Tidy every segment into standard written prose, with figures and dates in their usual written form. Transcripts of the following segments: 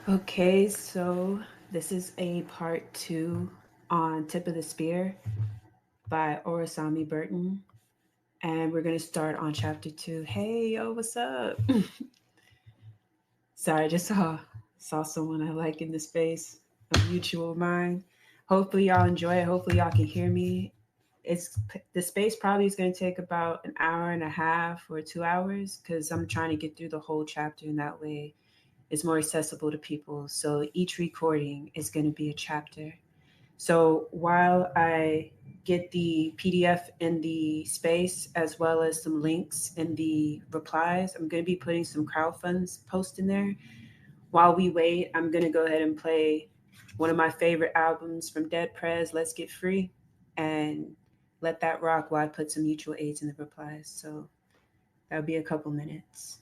Okay, so this is a part two on Tip of the Spear by Orisanmi Burton. And we're going to start on chapter two. Hey, yo, what's up? Sorry, I just saw someone I like in the space, a mutual of mine. Hopefully y'all enjoy it. Hopefully y'all can hear me. It's the space probably is going to take about an hour and a half or 2 hours because I'm trying to get through the whole chapter, and that way it's more accessible to people. So each recording is going to be a chapter. So while I get the PDF in the space as well as some links in the replies, I'm going to be putting some crowdfunds post in there. While we wait, I'm going to go ahead and play one of my favorite albums from Dead Prez, Let's Get Free, and let that rock while I put some mutual aids in the replies. So that'll be a couple minutes.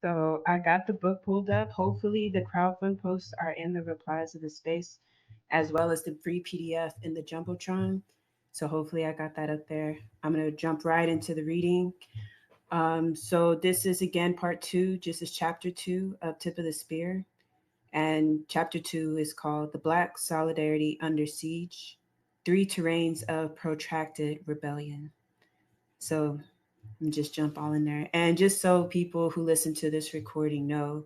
So I got the book pulled up. Hopefully the crowdfund posts are in the replies of the space, as well as the free PDF in the Jumbotron. So hopefully I got that up there. I'm gonna jump right into the reading. So this is again part two, just as chapter two of Tip of the Spear. And chapter two is called The Black Solidarity Under Siege, Three Terrains of Protracted Rebellion. So just jump all in there. And just so people who listen to this recording know,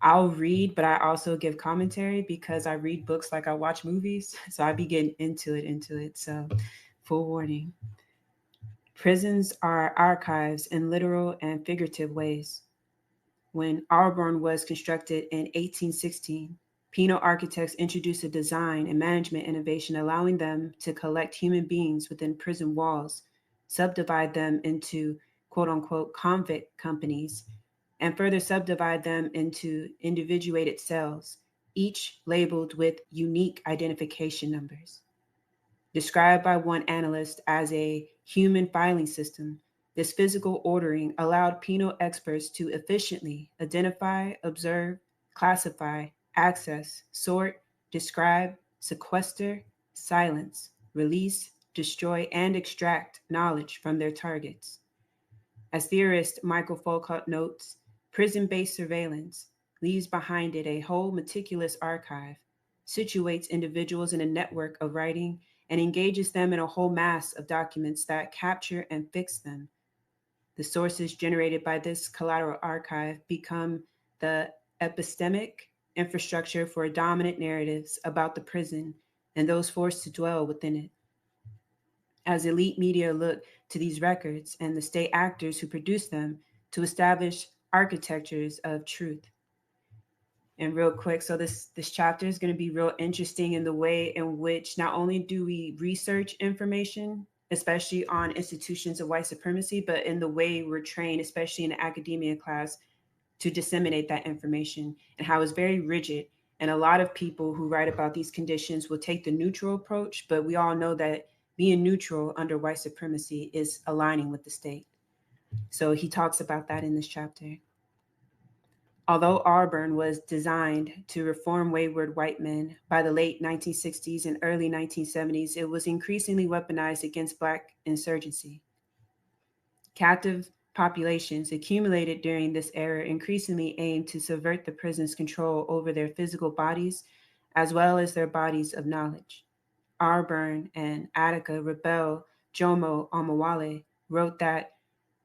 I'll read, but I also give commentary because I read books like I watch movies. So I be getting into it. So full warning. Prisons are archives in literal and figurative ways. When Auburn was constructed in 1816, penal architects introduced a design and management innovation allowing them to collect human beings within prison walls, subdivide them into quote unquote convict companies, and further subdivide them into individuated cells, each labeled with unique identification numbers. Described by one analyst as a human filing system, this physical ordering allowed penal experts to efficiently identify, observe, classify, access, sort, describe, sequester, silence, release, destroy, and extract knowledge from their targets. As theorist Michael Foucault notes, prison-based surveillance leaves behind it a whole meticulous archive, situates individuals in a network of writing, and engages them in a whole mass of documents that capture and fix them. The sources generated by this collateral archive become the epistemic infrastructure for dominant narratives about the prison and those forced to dwell within it. As elite media look to these records and the state actors who produce them to establish architectures of truth. And real quick, so this chapter is going to be real interesting in the way in which not only do we research information, especially on institutions of white supremacy, but in the way we're trained, especially in the academia class, to disseminate that information, and how it's very rigid. And a lot of people who write about these conditions will take the neutral approach, but we all know that being neutral under white supremacy is aligning with the state. So he talks about that in this chapter. Although Auburn was designed to reform wayward white men, by the late 1960s and early 1970s, it was increasingly weaponized against Black insurgency. Captive populations accumulated during this era increasingly aimed to subvert the prison's control over their physical bodies as well as their bodies of knowledge. Auburn and Attica Rebel Jomo Amawale wrote that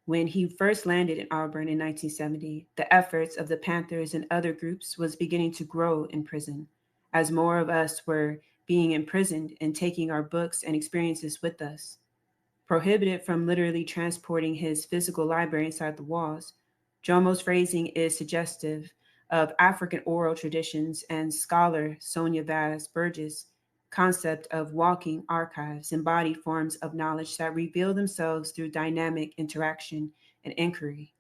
when he first landed in Auburn in 1970, the efforts of the Panthers and other groups was beginning to grow in prison, as more of us were being imprisoned and taking our books and experiences with us. Prohibited from literally transporting his physical library inside the walls, Jomo's phrasing is suggestive of African oral traditions and scholar Sonia Vaz Burgess' concept of walking archives, embodied forms of knowledge that reveal themselves through dynamic interaction and inquiry.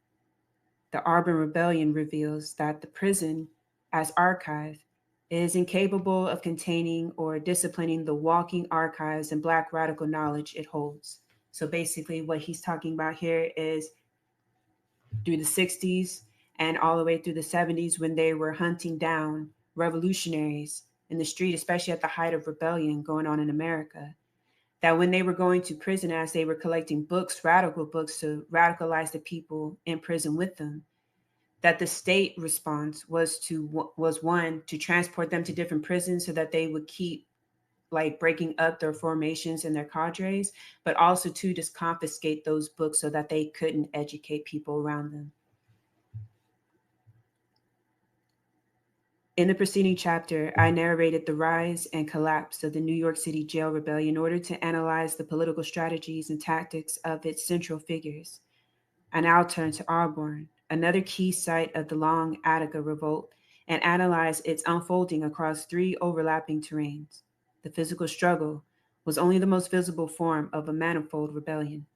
The Auburn Rebellion reveals that the prison, as archive, is incapable of containing or disciplining the walking archives and Black radical knowledge it holds. So basically, what he's talking about here is through the 60s and all the way through the 70s when they were hunting down revolutionaries in the street, especially at the height of rebellion going on in America, that when they were going to prison as they were collecting books, radical books, to radicalize the people in prison with them, that the state response was one, to transport them to different prisons so that they would keep like breaking up their formations and their cadres, but also to just confiscate those books so that they couldn't educate people around them. In the preceding chapter, I narrated the rise and collapse of the New York City jail rebellion in order to analyze the political strategies and tactics of its central figures. I now turn to Auburn, another key site of the Long Attica Revolt, and analyze its unfolding across three overlapping terrains. The physical struggle was only the most visible form of a manifold rebellion.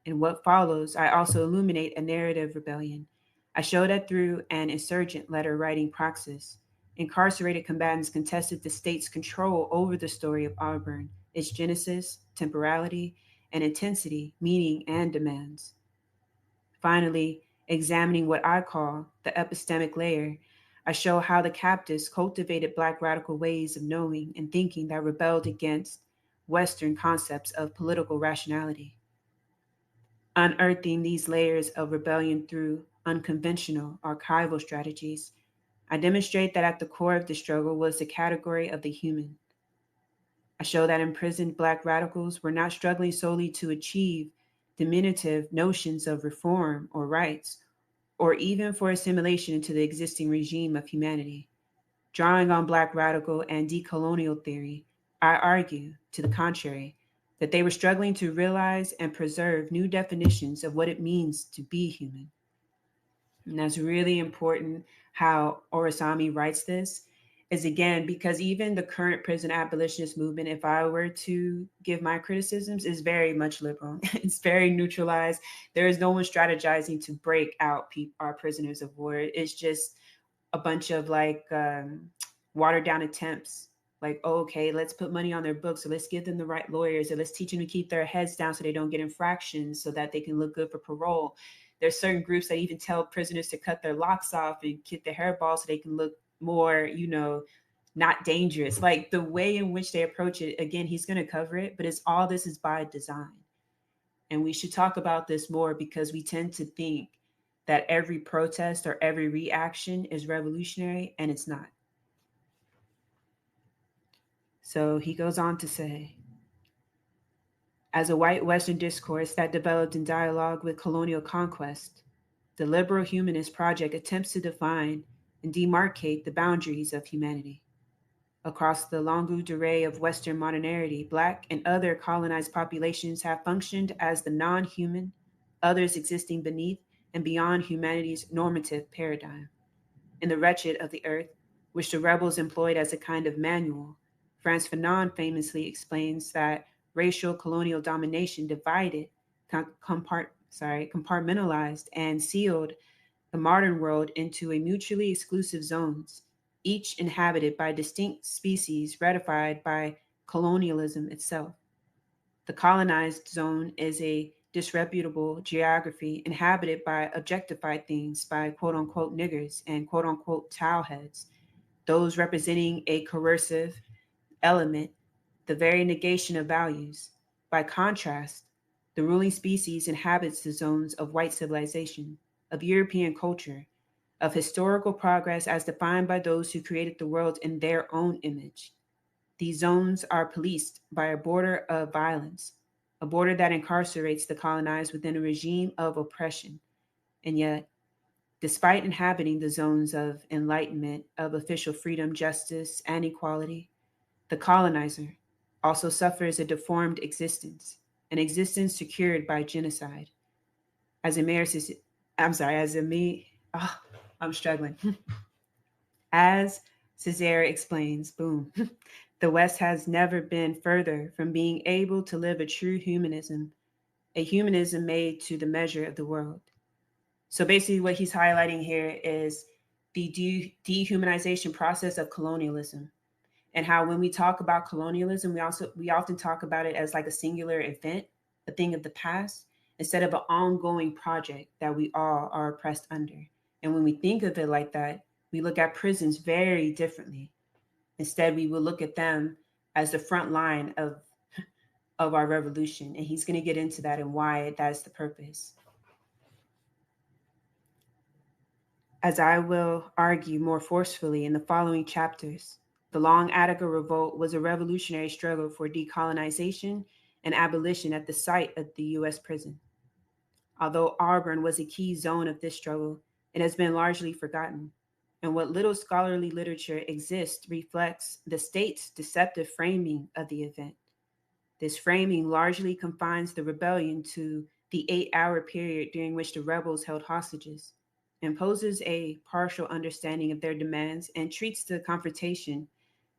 In what follows, I also illuminate a narrative rebellion. I show that through an insurgent letter writing praxis, incarcerated combatants contested the state's control over the story of Auburn, its genesis, temporality, and intensity, meaning, and demands. Finally, examining what I call the epistemic layer, I show how the captives cultivated Black radical ways of knowing and thinking that rebelled against Western concepts of political rationality. Unearthing these layers of rebellion through unconventional archival strategies, I demonstrate that at the core of the struggle was the category of the human. I show that imprisoned Black radicals were not struggling solely to achieve diminutive notions of reform or rights, or even for assimilation into the existing regime of humanity. Drawing on Black radical and decolonial theory, I argue, to the contrary, that they were struggling to realize and preserve new definitions of what it means to be human. And that's really important how Orisanmi writes this, is again, because even the current prison abolitionist movement, if I were to give my criticisms, is very much liberal. It's very neutralized. There is no one strategizing to break out our prisoners of war. It's just a bunch of watered down attempts. Like, oh, okay, let's put money on their books. So let's give them the right lawyers, or let's teach them to keep their heads down so they don't get infractions so that they can look good for parole. There's certain groups that even tell prisoners to cut their locks off and get their hair bald so they can look more, not dangerous. Like the way in which they approach it, again, he's going to cover it, but it's all this is by design. And we should talk about this more because we tend to think that every protest or every reaction is revolutionary, and it's not. So he goes on to say, as a white Western discourse that developed in dialogue with colonial conquest, the liberal humanist project attempts to define and demarcate the boundaries of humanity. Across the longue durée of Western modernity, Black and other colonized populations have functioned as the non human, others existing beneath and beyond humanity's normative paradigm. In The Wretched of the Earth, which the rebels employed as a kind of manual, Frantz Fanon famously explains that racial colonial domination divided, compartmentalized, and sealed the modern world into a mutually exclusive zones, each inhabited by distinct species ratified by colonialism itself. The colonized zone is a disreputable geography inhabited by objectified things, by quote unquote niggers and quote unquote towelheads, those representing a coercive element, the very negation of values. By contrast, the ruling species inhabits the zones of white civilization, of European culture, of historical progress as defined by those who created the world in their own image. These zones are policed by a border of violence, a border that incarcerates the colonized within a regime of oppression. And yet, despite inhabiting the zones of enlightenment, of official freedom, justice, and equality, the colonizer also suffers a deformed existence, an existence secured by genocide. As a mayor, I'm sorry, as a me, oh, I'm struggling. As Cesare explains, boom, the West has never been further from being able to live a true humanism, a humanism made to the measure of the world. So basically, what he's highlighting here is the dehumanization process of colonialism, and how when we talk about colonialism, we often talk about it as like a singular event, a thing of the past, instead of an ongoing project that we all are oppressed under. And when we think of it like that, we look at prisons very differently. Instead, we will look at them as the front line of our revolution. And he's going to get into that and why that's the purpose. As I will argue more forcefully in the following chapters, the Long Attica Revolt was a revolutionary struggle for decolonization and abolition at the site of the U.S. prison. Although Auburn was a key zone of this struggle, it has been largely forgotten, and what little scholarly literature exists reflects the state's deceptive framing of the event. This framing largely confines the rebellion to the 8-hour period during which the rebels held hostages, imposes a partial understanding of their demands, and treats the confrontation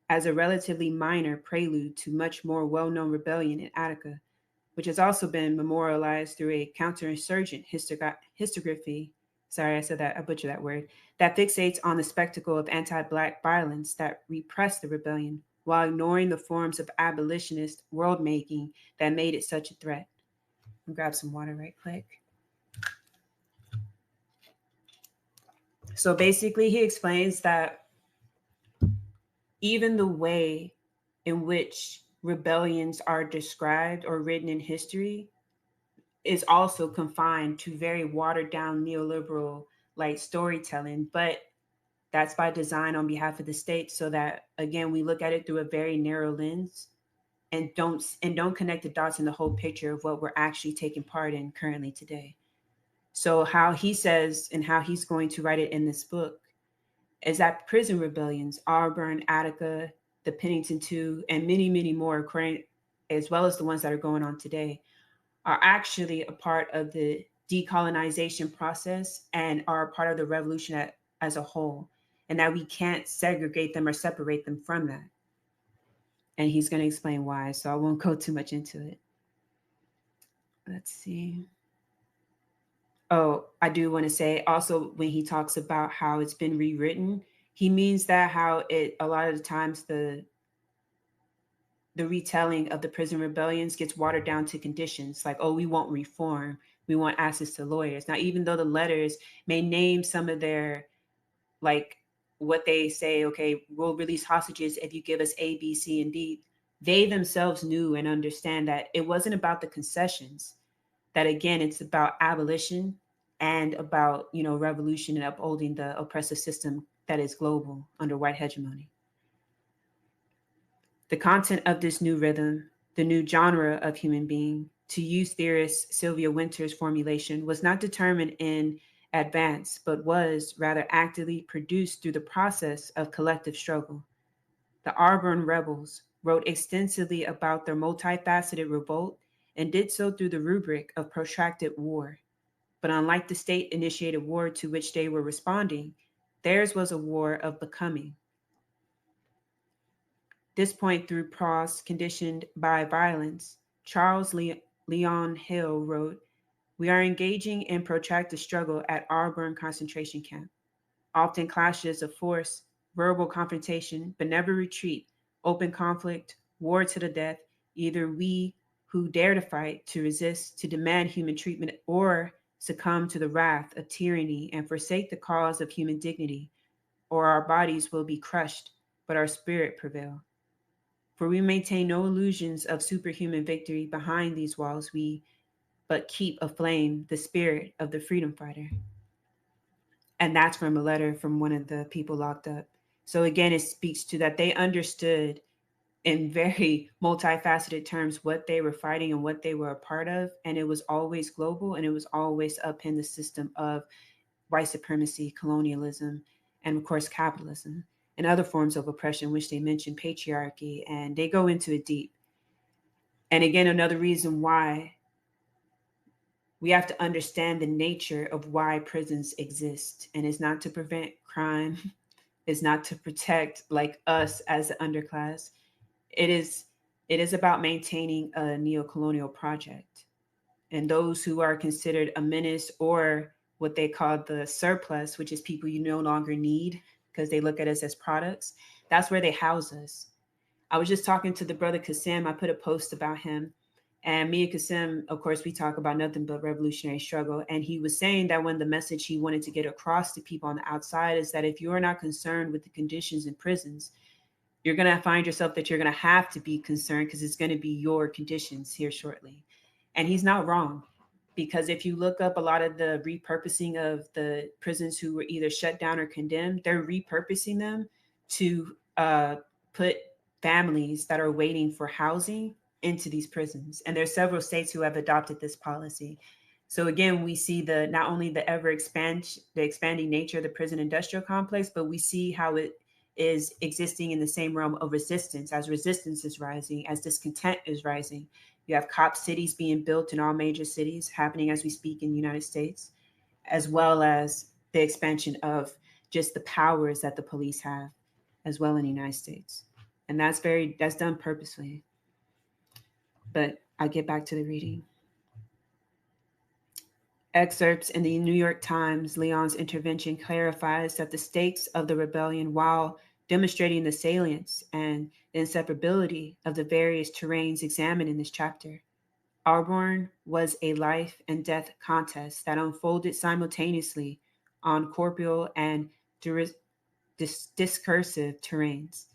as a relatively minor prelude to much more well-known rebellion in Attica, which has also been memorialized through a counterinsurgent historiography. Sorry, I said that, I butchered that word, that fixates on the spectacle of anti-Black violence that repressed the rebellion while ignoring the forms of abolitionist world-making that made it such a threat. I'll grab some water right quick. So basically, he explains that even the way in which rebellions are described or written in history is also confined to very watered down neoliberal like storytelling, but that's by design on behalf of the state so that again we look at it through a very narrow lens and don't connect the dots in the whole picture of what we're actually taking part in currently today. So how he says and how he's going to write it in this book is that prison rebellions, Auburn, Attica, the Pennington Two, and many, many more, as well as the ones that are going on today, are actually a part of the decolonization process and are a part of the revolution as a whole, and that we can't segregate them or separate them from that. And he's going to explain why, so I won't go too much into it. Let's see. Oh, I do want to say also when he talks about how it's been rewritten, he means that how it a lot of the times the retelling of the prison rebellions gets watered down to conditions like, oh, we want reform, we want access to lawyers. Now, even though the letters may name some of their like what they say, okay, we'll release hostages if you give us A, B, C, and D. They themselves knew and understand that it wasn't about the concessions, that again, it's about abolition and about, revolution and upholding the oppressive system that is global under white hegemony. The content of this new rhythm, the new genre of human being, to use theorist Sylvia Wynter's formulation, was not determined in advance, but was rather actively produced through the process of collective struggle. The Auburn rebels wrote extensively about their multifaceted revolt and did so through the rubric of protracted war. But unlike the state initiated war to which they were responding, theirs was a war of becoming. This point through prose conditioned by violence, Charles Leon Hill wrote, "We are engaging in protracted struggle at Auburn concentration camp. Often clashes of force, verbal confrontation, but never retreat, open conflict, war to the death, either we who dare to fight, to resist, to demand human treatment, or succumb to the wrath of tyranny and forsake the cause of human dignity, or our bodies will be crushed, but our spirit prevail. For we maintain no illusions of superhuman victory behind these walls, we but keep aflame the spirit of the freedom fighter." And that's from a letter from one of the people locked up. So again, it speaks to that they understood in very multifaceted terms what they were fighting and what they were a part of. And it was always global, and it was always up in the system of white supremacy, colonialism, and of course, capitalism and other forms of oppression, which they mention patriarchy, and they go into it deep. And again, another reason why we have to understand the nature of why prisons exist. And it's not to prevent crime, it's not to protect like us as the underclass. It is it is about maintaining a neocolonial project. And those who are considered a menace, or what they call the surplus, which is people you no longer need because they look at us as products, that's where they house us. I was just talking to the brother Kasim. I put a post about him. And me and Kasim, of course, we talk about nothing but revolutionary struggle. And he was saying that when the message he wanted to get across to people on the outside is that if you're not concerned with the conditions in prisons, you're going to find yourself that you're going to have to be concerned because it's going to be your conditions here shortly. And he's not wrong, because if you look up a lot of the repurposing of the prisons who were either shut down or condemned, they're repurposing them to put families that are waiting for housing into these prisons. And there's several states who have adopted this policy. So again, we see the not only the the expanding nature of the prison industrial complex, but we see how it is existing in the same realm of resistance. As resistance is rising, as discontent is rising, you have cop cities being built in all major cities happening as we speak in the United States, as well as the expansion of just the powers that the police have as well in the United States. And that's done purposely. But I get back to the reading. Excerpts in the New York Times, Leon's intervention clarifies that the stakes of the rebellion, while demonstrating the salience and the inseparability of the various terrains examined in this chapter. Auburn was a life and death contest that unfolded simultaneously on corporeal and discursive terrains.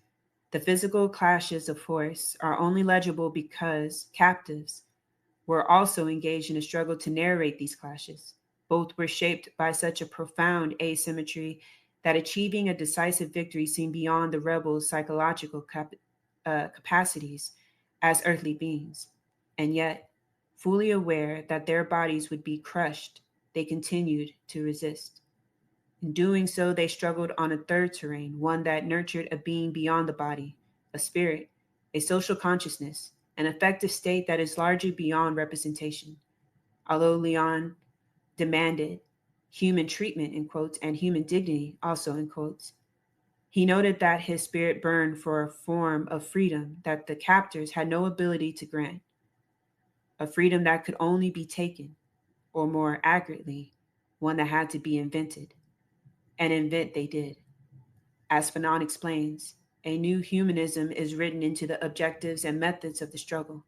The physical clashes of force are only legible because captives were also engaged in a struggle to narrate these clashes. Both were shaped by such a profound asymmetry that achieving a decisive victory seemed beyond the rebels' psychological capacities as earthly beings. And yet, fully aware that their bodies would be crushed, they continued to resist. In doing so, they struggled on a third terrain, one that nurtured a being beyond the body, a spirit, a social consciousness, an affective state that is largely beyond representation. Although Leon demanded human treatment, in quotes, and human dignity, also in quotes, he noted that his spirit burned for a form of freedom that the captors had no ability to grant, a freedom that could only be taken, or more accurately, one that had to be invented. And invent they did. As Fanon explains, a new humanism is written into the objectives and methods of the struggle.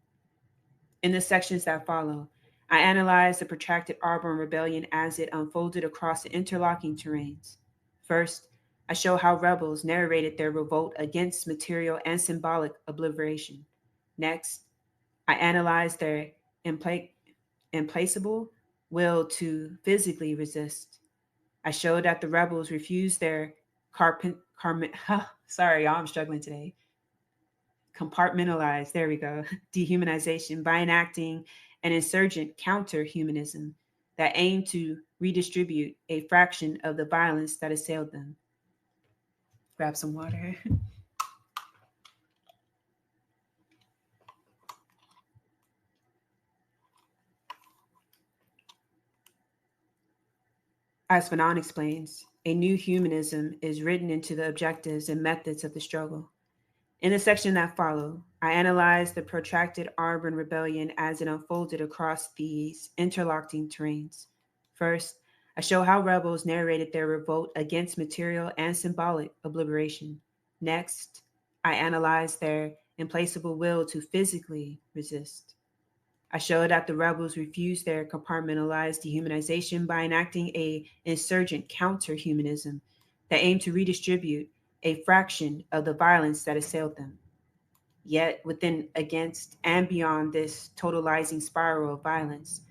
In the sections that follow, I analyze the protracted Auburn Rebellion as it unfolded across the interlocking terrains. First, I show how rebels narrated their revolt against material and symbolic obliteration. Next, I analyze their impla- implacable will to physically resist. I show that the rebels refused their sorry, y'all, I'm struggling today. Compartmentalized, there we go, dehumanization by enacting an insurgent counter-humanism that aimed to redistribute a fraction of the violence that assailed them. Grab some water. As Fanon explains, a new humanism is written into the objectives and methods of the struggle. In the section that follow, I analyze the protracted Auburn Rebellion as it unfolded across these interlocking terrains. First, I show how rebels narrated their revolt against material and symbolic obliteration. Next, I analyze their implacable will to physically resist. I show that the rebels refused their compartmentalized dehumanization by enacting a insurgent counter-humanism that aimed to redistribute a fraction of the violence that assailed them. Yet, within, against, and beyond this totalizing spiral of violence,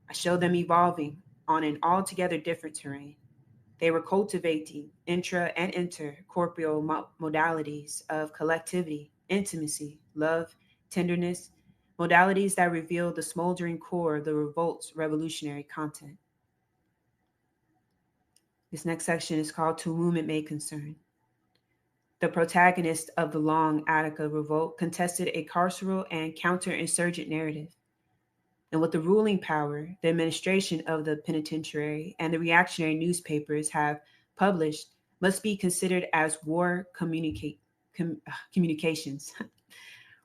I show them evolving on an altogether different terrain. They were cultivating intra and intercorporeal modalities of collectivity, intimacy, love, tenderness, modalities that reveal the smoldering core of the revolt's revolutionary content. This next section is called To Whom It May Concern. The protagonist of the Long Attica Revolt contested a carceral and counterinsurgent narrative. And with the ruling power, the administration of the penitentiary, and the reactionary newspapers have published must be considered as communications,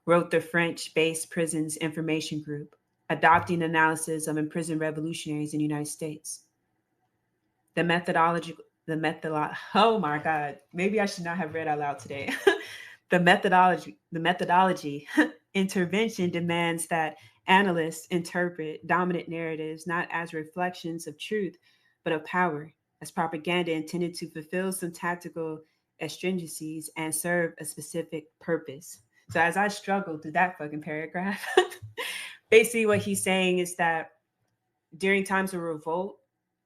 wrote the French-based Prisons Information Group, adopting analysis of imprisoned revolutionaries in the United States. The methodology, oh my God, maybe I should not have read out loud today. The methodology intervention demands that analysts interpret dominant narratives not as reflections of truth, but of power, as propaganda intended to fulfill some tactical astringencies and serve a specific purpose. So as I struggled through that fucking paragraph, basically what he's saying is that during times of revolt,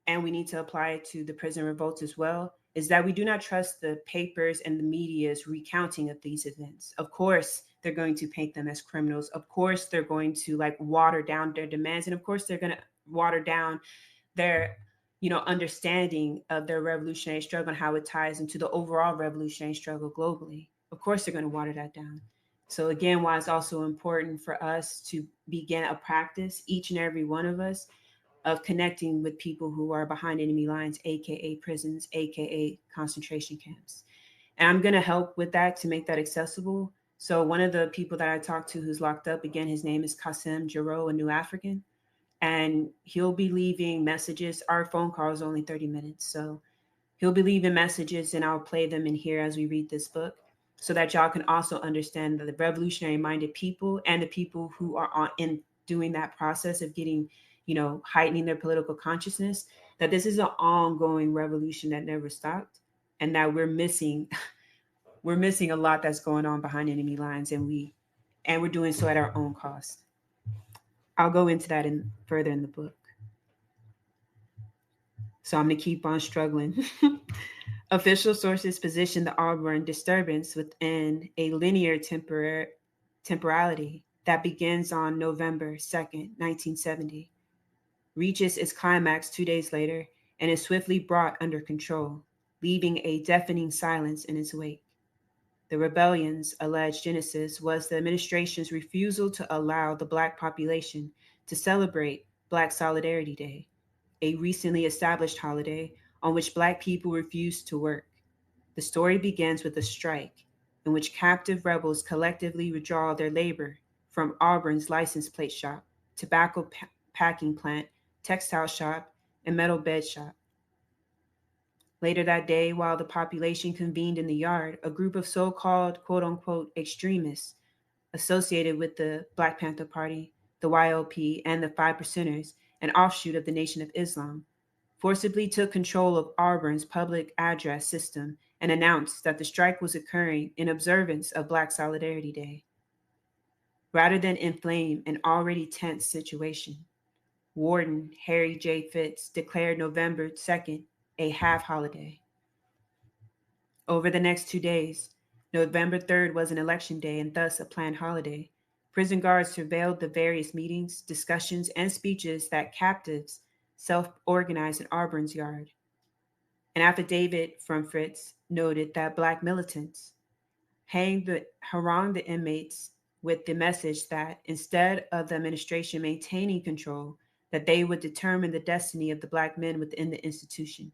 and we need to apply it to the prison revolts as well, is that we do not trust the papers and the media's recounting of these events. Of course, they're going to paint them as criminals. Of course, they're going to like water down their demands. And of course, they're going to water down their, understanding of their revolutionary struggle and how it ties into the overall revolutionary struggle globally. Of course, they're going to water that down. So again, why it's also important for us to begin a practice, each and every one of us, of connecting with people who are behind enemy lines, aka prisons, aka concentration camps. And I'm gonna help with that to make that accessible. So one of the people that I talked to who's locked up, again, his name is Kasim Jaro, a New African, and he'll be leaving messages. Our phone call is only 30 minutes, so he'll be leaving messages, and I'll play them in here as we read this book, so that y'all can also understand that the revolutionary-minded people and the people who are in doing that process of getting, heightening their political consciousness, that this is an ongoing revolution that never stopped, and that we're missing, we're missing a lot that's going on behind enemy lines, and we're doing so at our own cost. I'll go into that in further in the book. So I'm gonna keep on struggling. Official sources position the Auburn disturbance within a linear temporality that begins on November 2nd, 1970, reaches its climax 2 days later, and is swiftly brought under control, leaving a deafening silence in its wake. The rebellion's alleged genesis was the administration's refusal to allow the Black population to celebrate Black Solidarity Day, a recently established holiday on which Black people refused to work. The story begins with a strike in which captive rebels collectively withdraw their labor from Auburn's license plate shop, tobacco packing plant, textile shop, and metal bed shop. Later that day, while the population convened in the yard, a group of so called quote unquote extremists associated with the Black Panther Party, the YLP, and the Five Percenters, an offshoot of the Nation of Islam, forcibly took control of Auburn's public address system and announced that the strike was occurring in observance of Black Solidarity Day. Rather than inflame an already tense situation, Warden Harry J. Fitz declared November 2nd a half holiday. Over the next 2 days, November 3rd was an election day and thus a planned holiday. Prison guards surveilled the various meetings, discussions, and speeches that captives self organized in Auburn's yard. An affidavit from Fritz noted that Black militants harangued the inmates with the message that instead of the administration maintaining control, that they would determine the destiny of the Black men within the institution.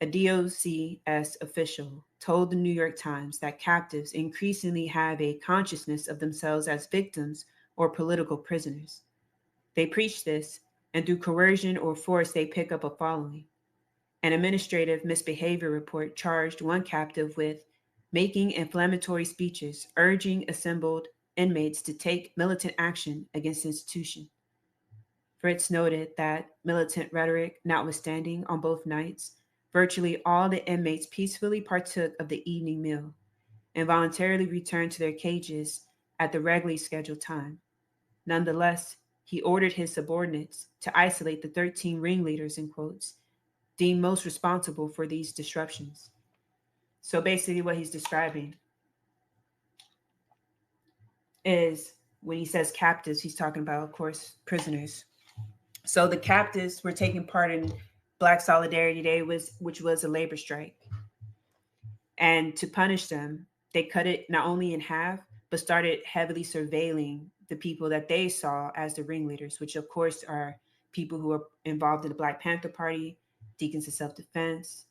A DOCS official told the New York Times that captives increasingly have a consciousness of themselves as victims or political prisoners. They preach this, and through coercion or force, they pick up a following. An administrative misbehavior report charged one captive with making inflammatory speeches urging assembled inmates to take militant action against the institution. Fritz noted that militant rhetoric notwithstanding on both nights, virtually all the inmates peacefully partook of the evening meal and voluntarily returned to their cages at the regularly scheduled time. Nonetheless, he ordered his subordinates to isolate the 13 ringleaders, in quotes, deemed most responsible for these disruptions. So basically, what he's describing is when he says captives, he's talking about, of course, prisoners. So the captives were taking part in Black Solidarity Day, which was a labor strike. And to punish them, they cut it not only in half, but started heavily surveilling the people that they saw as the ringleaders, which of course are people who are involved in the Black Panther Party, Deacons of Self-Defense,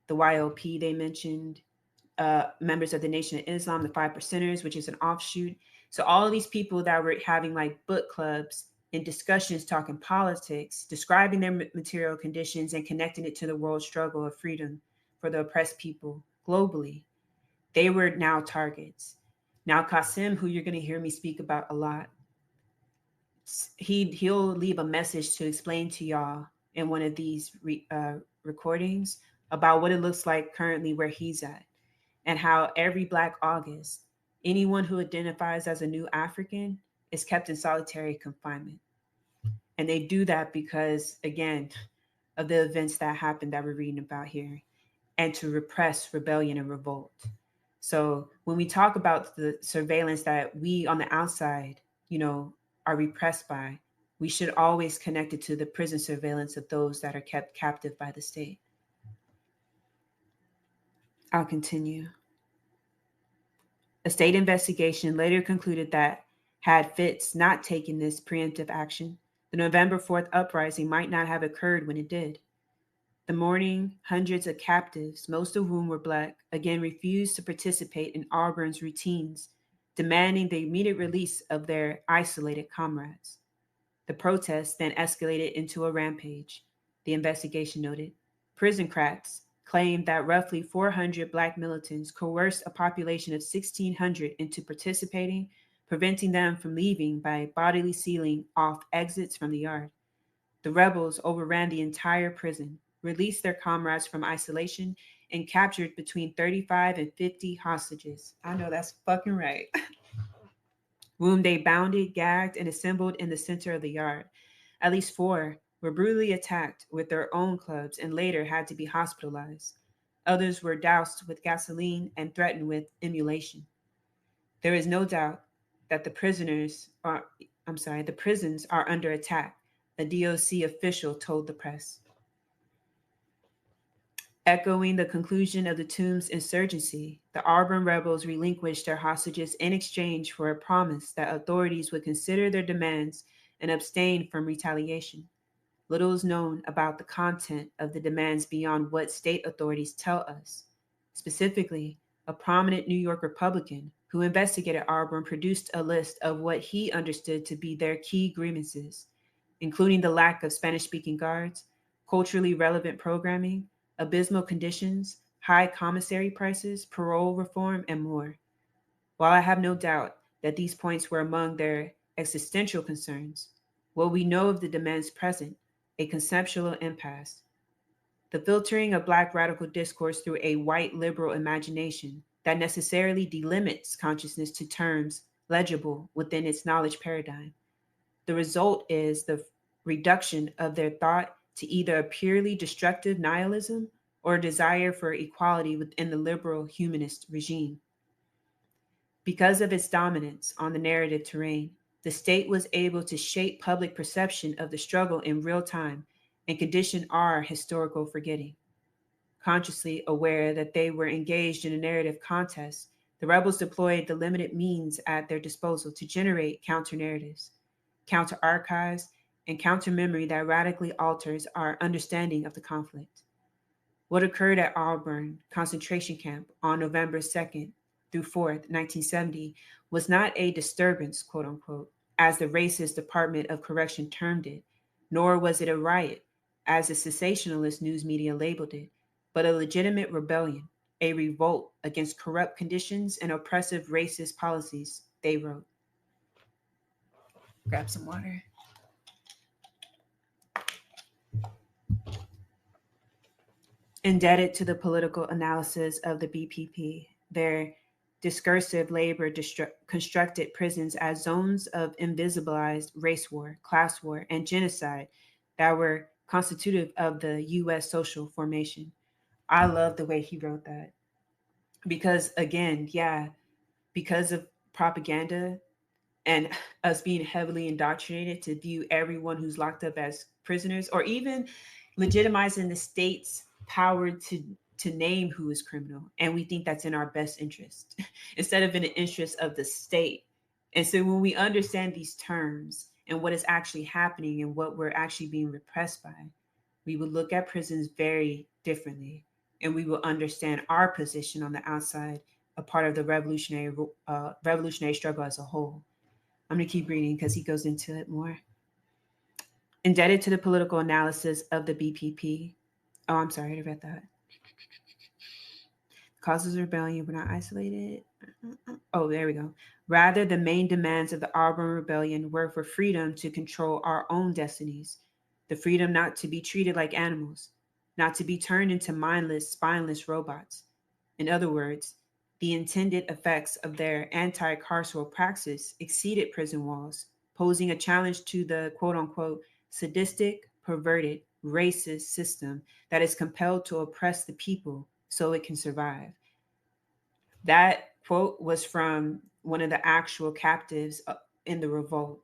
the YLP they mentioned, members of the Nation of Islam, the Five Percenters, which is an offshoot. So all of these people that were having like book clubs and discussions talking politics, describing their material conditions and connecting it to the world struggle of freedom for the oppressed people globally, they were now targets. Now Qasim, who you're going to hear me speak about a lot, he'll leave a message to explain to y'all in one of these recordings about what it looks like currently where he's at, and how every Black August, anyone who identifies as a new African is kept in solitary confinement. And they do that because, again, of the events that happened that we're reading about here, and to repress rebellion and revolt. So when we talk about the surveillance that we on the outside, are repressed by, we should always connect it to the prison surveillance of those that are kept captive by the state. I'll continue. A state investigation later concluded that had Fitz not taken this preemptive action, the November 4th uprising might not have occurred when it did. The morning, hundreds of captives, most of whom were Black, again refused to participate in Auburn's routines, demanding the immediate release of their isolated comrades. The protests then escalated into a rampage, the investigation noted. Prison cracks claimed that roughly 400 Black militants coerced a population of 1,600 into participating, preventing them from leaving by bodily sealing off exits from the yard. The rebels overran the entire prison, released their comrades from isolation, and captured between 35 and 50 hostages. I know that's fucking right. Whom they bounded, gagged, and assembled in the center of the yard. At least 4 were brutally attacked with their own clubs and later had to be hospitalized. Others were doused with gasoline and threatened with immolation. There is no doubt that the prisons are under attack, a DOC official told the press. Echoing the conclusion of the Tombs insurgency, the Auburn rebels relinquished their hostages in exchange for a promise that authorities would consider their demands and abstain from retaliation. Little is known about the content of the demands beyond what state authorities tell us. Specifically, a prominent New York Republican who investigated Auburn produced a list of what he understood to be their key grievances, including the lack of Spanish-speaking guards, culturally relevant programming, abysmal conditions, high commissary prices, parole reform, and more. While I have no doubt that these points were among their existential concerns, what we know of the demands present, a conceptual impasse, The filtering of Black radical discourse through a white liberal imagination that necessarily delimits consciousness to terms legible within its knowledge paradigm. The result is the reduction of their thought to either a purely destructive nihilism or a desire for equality within the liberal humanist regime. Because of its dominance on the narrative terrain, the state was able to shape public perception of the struggle in real time and condition our historical forgetting. Consciously aware that they were engaged in a narrative contest, the rebels deployed the limited means at their disposal to generate counter narratives, counter archives, and counter memory that radically alters our understanding of the conflict. What occurred at Auburn concentration camp on November 2nd through 4th, 1970, was not a disturbance, quote unquote, as the racist Department of Correction termed it, nor was it a riot, as the sensationalist news media labeled it, but a legitimate rebellion, a revolt against corrupt conditions and oppressive racist policies, they wrote. Grab some water. Indebted to the political analysis of the BPP, their discursive labor constructed prisons as zones of invisibilized race war, class war, and genocide that were constitutive of the U.S. social formation. I love the way he wrote that because, again, yeah, because of propaganda and us being heavily indoctrinated to view everyone who's locked up as prisoners, or even legitimizing the state's power to name who is criminal, and we think that's in our best interest instead of in the interest of the state. And so when we understand these terms and what is actually happening and what we're actually being repressed by, we will look at prisons very differently, and we will understand our position on the outside, a part of the revolutionary struggle as a whole. I'm going to keep reading because he goes into it more. Indebted to the political analysis of the BPP. Oh, I'm sorry, I read that. Causes of rebellion were not isolated. Oh, there we go. Rather, the main demands of the Auburn Rebellion were for freedom to control our own destinies, the freedom not to be treated like animals, not to be turned into mindless, spineless robots. In other words, the intended effects of their anti-carceral praxis exceeded prison walls, posing a challenge to the quote-unquote sadistic, perverted, racist system that is compelled to oppress the people so it can survive. That quote was from one of the actual captives in the revolt.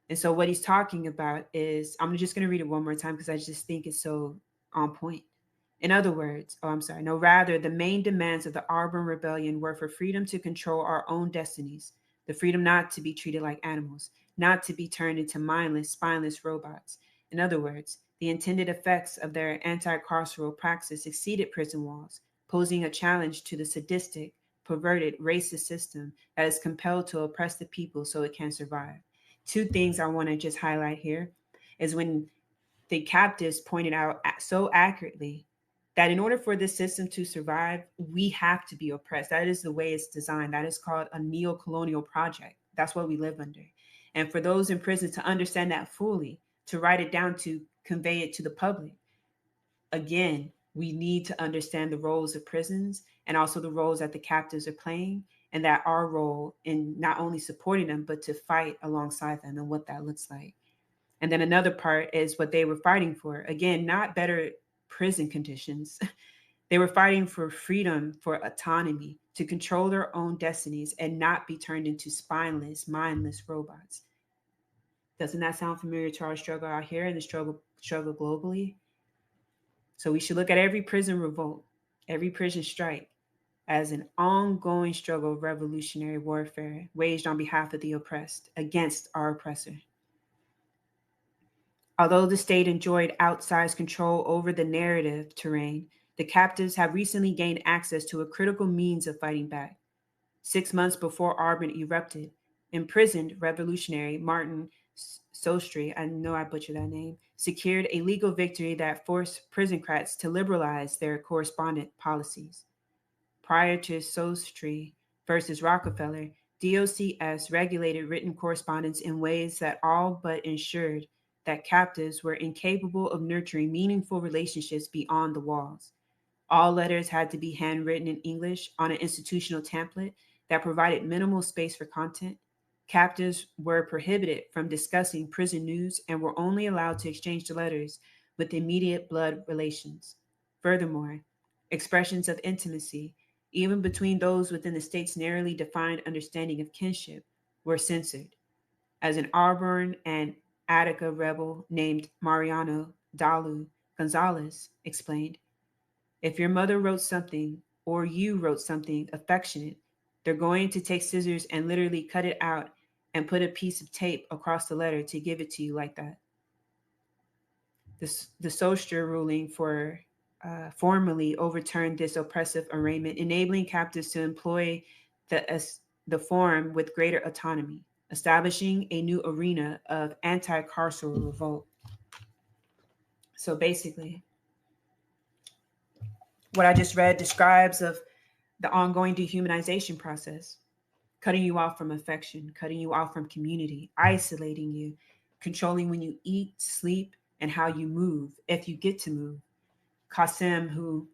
And so what he's talking about is, I'm just going to read it one more time because I just think it's so on point. In other words, rather, the main demands of the Auburn Rebellion were for freedom to control our own destinies, the freedom not to be treated like animals, not to be turned into mindless, spineless robots. In other words, the intended effects of their anti-carceral praxis exceeded prison walls, posing a challenge to the sadistic, perverted, racist system that is compelled to oppress the people so it can survive. Two things I want to just highlight here is when the captives pointed out so accurately that in order for this system to survive, we have to be oppressed. That is the way it's designed. That is called a neo-colonial project. That's what we live under. And for those in prison to understand that fully, to write it down, to convey it to the public, again, we need to understand the roles of prisons and also the roles that the captives are playing, and that our role in not only supporting them, but to fight alongside them and what that looks like. And then another part is what they were fighting for. Again, not better prison conditions. They were fighting for freedom, for autonomy, to control their own destinies and not be turned into spineless, mindless robots. Doesn't that sound familiar to our struggle out here and the struggle globally? So we should look at every prison revolt, every prison strike as an ongoing struggle of revolutionary warfare waged on behalf of the oppressed against our oppressor. Although the state enjoyed outsized control over the narrative terrain, the captives have recently gained access to a critical means of fighting back. 6 months before Auburn erupted, imprisoned revolutionary Martin Sostre, I know I butchered that name, secured a legal victory that forced prisoncrats to liberalize their correspondent policies. Prior to Sostre versus Rockefeller, DOCS regulated written correspondence in ways that all but ensured that captives were incapable of nurturing meaningful relationships beyond the walls. All letters had to be handwritten in English on an institutional template that provided minimal space for content. Captives were prohibited from discussing prison news and were only allowed to exchange the letters with immediate blood relations. Furthermore, expressions of intimacy, even between those within the state's narrowly defined understanding of kinship, were censored. As an Auburn and Attica rebel named Mariano Dalu Gonzalez explained, if your mother wrote something or you wrote something affectionate, they're going to take scissors and literally cut it out and put a piece of tape across the letter to give it to you like that. The Soster ruling for formally overturned this oppressive arraignment, enabling captives to employ the form with greater autonomy, establishing a new arena of anti-carceral revolt. So basically, what I just read describes of the ongoing dehumanization process, cutting you off from affection, cutting you off from community, isolating you, controlling when you eat, sleep, and how you move, if you get to move. Qasim, who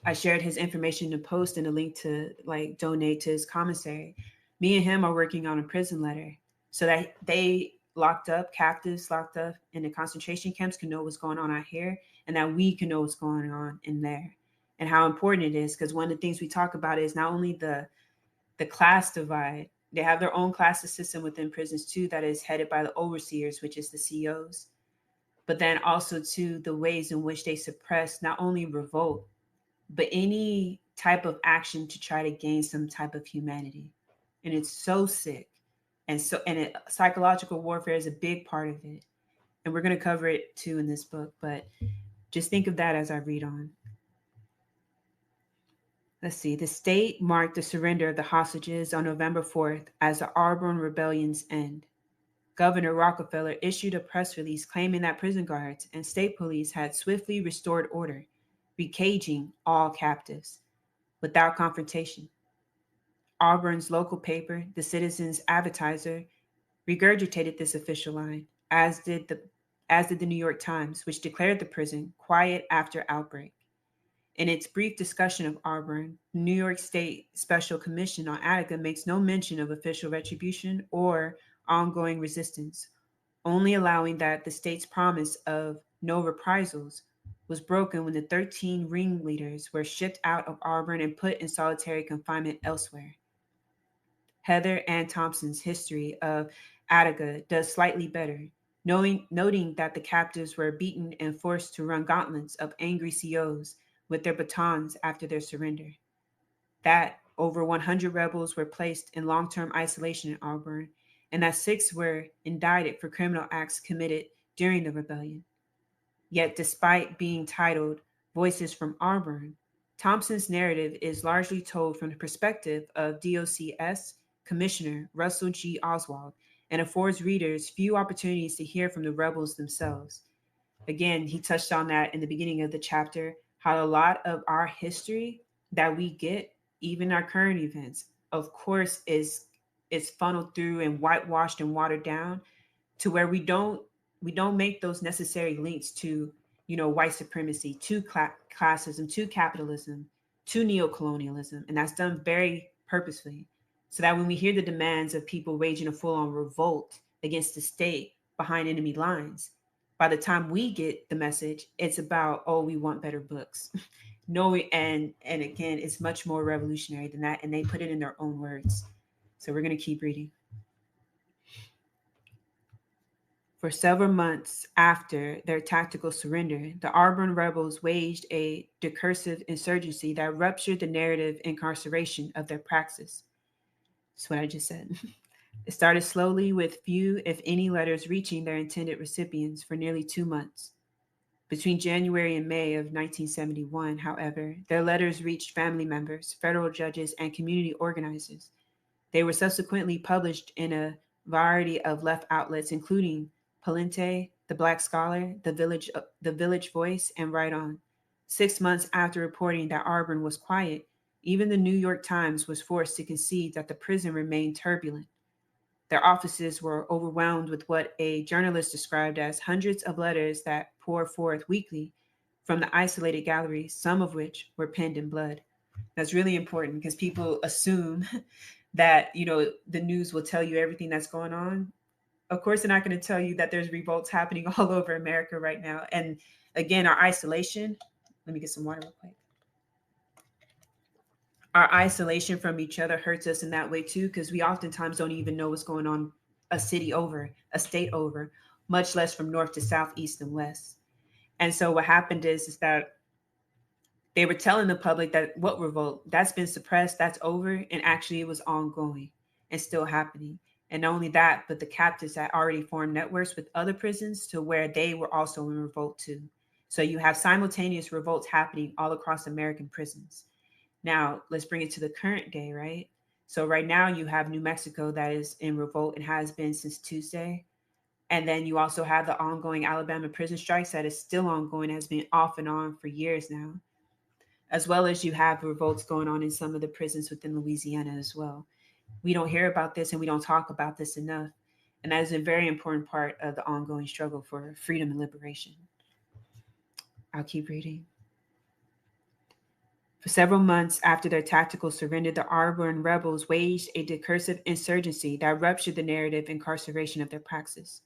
I shared his information to post and a link to like donate to his commissary. Me and him are working on a prison letter so that they locked up, captives locked up in the concentration camps can know what's going on out here and that we can know what's going on in there and how important it is. Because one of the things we talk about is not only the class divide, they have their own class system within prisons too that is headed by the overseers, which is the COs, but then also to the ways in which they suppress not only revolt, but any type of action to try to gain some type of humanity. And it's so sick. Psychological warfare is a big part of it. And we're going to cover it too in this book, but just think of that as I read on. Let's see. The state marked the surrender of the hostages on November 4th as the Auburn rebellion's end. Governor Rockefeller issued a press release claiming that prison guards and state police had swiftly restored order, recaging all captives without confrontation. Auburn's local paper, the Citizen's Advertiser, regurgitated this official line, as did the New York Times, which declared the prison quiet after outbreak. In its brief discussion of Auburn, the New York State Special Commission on Attica makes no mention of official retribution or ongoing resistance, only allowing that the state's promise of no reprisals was broken when the 13 ringleaders were shipped out of Auburn and put in solitary confinement elsewhere. Heather Ann Thompson's history of Attica does slightly better, noting that the captives were beaten and forced to run gauntlets of angry COs with their batons after their surrender. That over 100 rebels were placed in long-term isolation in Auburn, and that 6 were indicted for criminal acts committed during the rebellion. Yet, despite being titled Voices from Auburn, Thompson's narrative is largely told from the perspective of DOCS Commissioner Russell G. Oswald and affords readers few opportunities to hear from the rebels themselves. Again, he touched on that in the beginning of the chapter, how a lot of our history that we get, even our current events, of course, is funneled through and whitewashed and watered down to where we don't make those necessary links to white supremacy, to classism, to capitalism, to neocolonialism, and that's done very purposefully, so that when we hear the demands of people waging a full-on revolt against the state behind enemy lines, by the time we get the message, it's about, oh, we want better books. No, and again, it's much more revolutionary than that, and they put it in their own words. So we're going to keep reading. For several months after their tactical surrender, the Auburn rebels waged a discursive insurgency that ruptured the narrative incarceration of their praxis. That's what I just said. It started slowly with few, if any, letters reaching their intended recipients for nearly 2 months. Between January and May of 1971, however, their letters reached family members, federal judges, and community organizers. They were subsequently published in a variety of left outlets, including Palente, The Black Scholar, The Village Voice, and Right On. 6 months after reporting that Auburn was quiet, even the New York Times was forced to concede that the prison remained turbulent. Their offices were overwhelmed with what a journalist described as hundreds of letters that pour forth weekly from the isolated galleries, some of which were penned in blood. That's really important because people assume that, the news will tell you everything that's going on. Of course, they're not going to tell you that there's revolts happening all over America right now. And again, our isolation, let me get some water real quick. Our isolation from each other hurts us in that way too, because we oftentimes don't even know what's going on a city over, a state over, much less from north to south, east and west. And so what happened is that they were telling the public that what revolt that's been suppressed, that's over, and actually it was ongoing and still happening. And not only that, but the captives had already formed networks with other prisons to where they were also in revolt too. So you have simultaneous revolts happening all across American prisons. Now, let's bring it to the current day, right? So, right now, you have New Mexico that is in revolt and has been since Tuesday. And then you also have the ongoing Alabama prison strikes that is still ongoing, has been off and on for years now, as well as you have revolts going on in some of the prisons within Louisiana as well. We don't hear about this and we don't talk about this enough. And that is a very important part of the ongoing struggle for freedom and liberation. I'll keep reading. For several months after their tactical surrender, the Auburn rebels waged a discursive insurgency that ruptured the narrative incarceration of their praxis.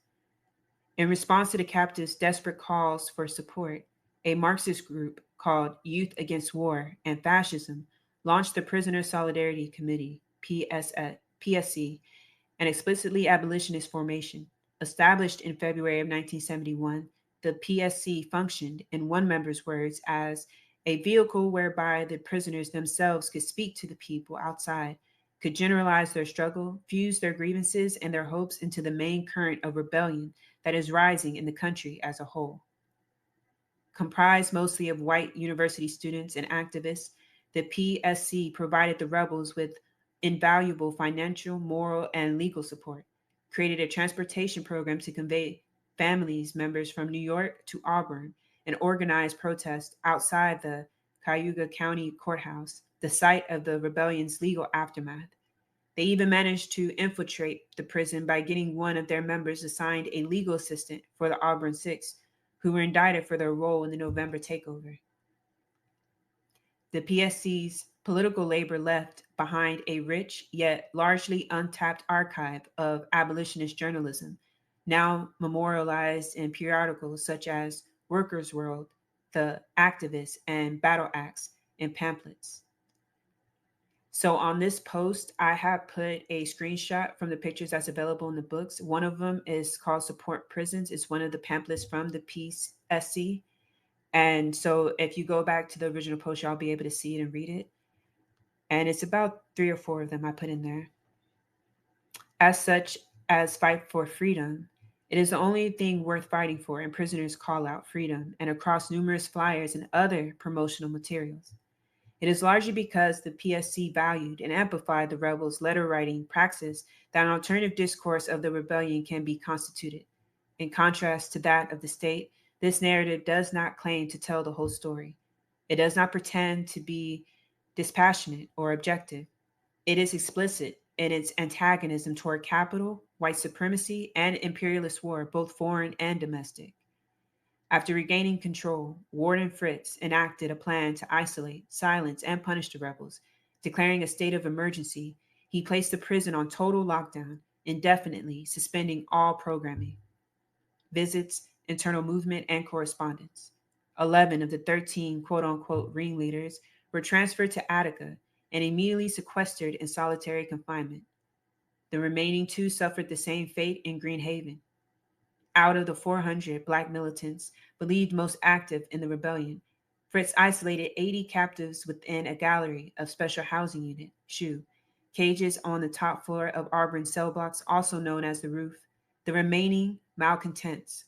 In response to the captives' desperate calls for support, a Marxist group called Youth Against War and Fascism launched the Prisoner Solidarity Committee, PSC, an explicitly abolitionist formation. Established in February of 1971, the PSC functioned, in one member's words, as a vehicle whereby the prisoners themselves could speak to the people outside, could generalize their struggle, fuse their grievances and their hopes into the main current of rebellion that is rising in the country as a whole. Comprised mostly of white university students and activists, the PSC provided the rebels with invaluable financial, moral, and legal support, created a transportation program to convey families members from New York to Auburn, and organized protests outside the Cayuga County Courthouse, the site of the rebellion's legal aftermath. They even managed to infiltrate the prison by getting one of their members assigned a legal assistant for the Auburn Six, who were indicted for their role in the November takeover. The PSC's political labor left behind a rich yet largely untapped archive of abolitionist journalism, now memorialized in periodicals such as Workers' World, The Activist, and Battle Axe, and pamphlets. So on this post, I have put a screenshot from the pictures that's available in the books. One of them is called Support Prisons. It's one of the pamphlets from the PSC. And so if you go back to the original post, y'all be able to see it and read it. And it's about 3 or 4 of them I put in there. As such as fight for freedom, it is the only thing worth fighting for, and prisoners call out freedom and across numerous flyers and other promotional materials. It is largely because the PSC valued and amplified the rebels' letter writing praxis that an alternative discourse of the rebellion can be constituted. In contrast to that of the state, this narrative does not claim to tell the whole story. It does not pretend to be dispassionate or objective. It is explicit in its antagonism toward capital, white supremacy, and imperialist war, both foreign and domestic. After regaining control, Warden Fritz enacted a plan to isolate, silence, and punish the rebels. Declaring a state of emergency, he placed the prison on total lockdown, indefinitely suspending all programming, visits, internal movement, and correspondence. 11 of the 13 quote unquote ringleaders were transferred to Attica and immediately sequestered in solitary confinement. The remaining two suffered the same fate in Green Haven. Out of the 400 Black militants believed most active in the rebellion, Fritz isolated 80 captives within a gallery of special housing unit, SHU, cages on the top floor of Auburn cell blocks, also known as the roof. The remaining malcontents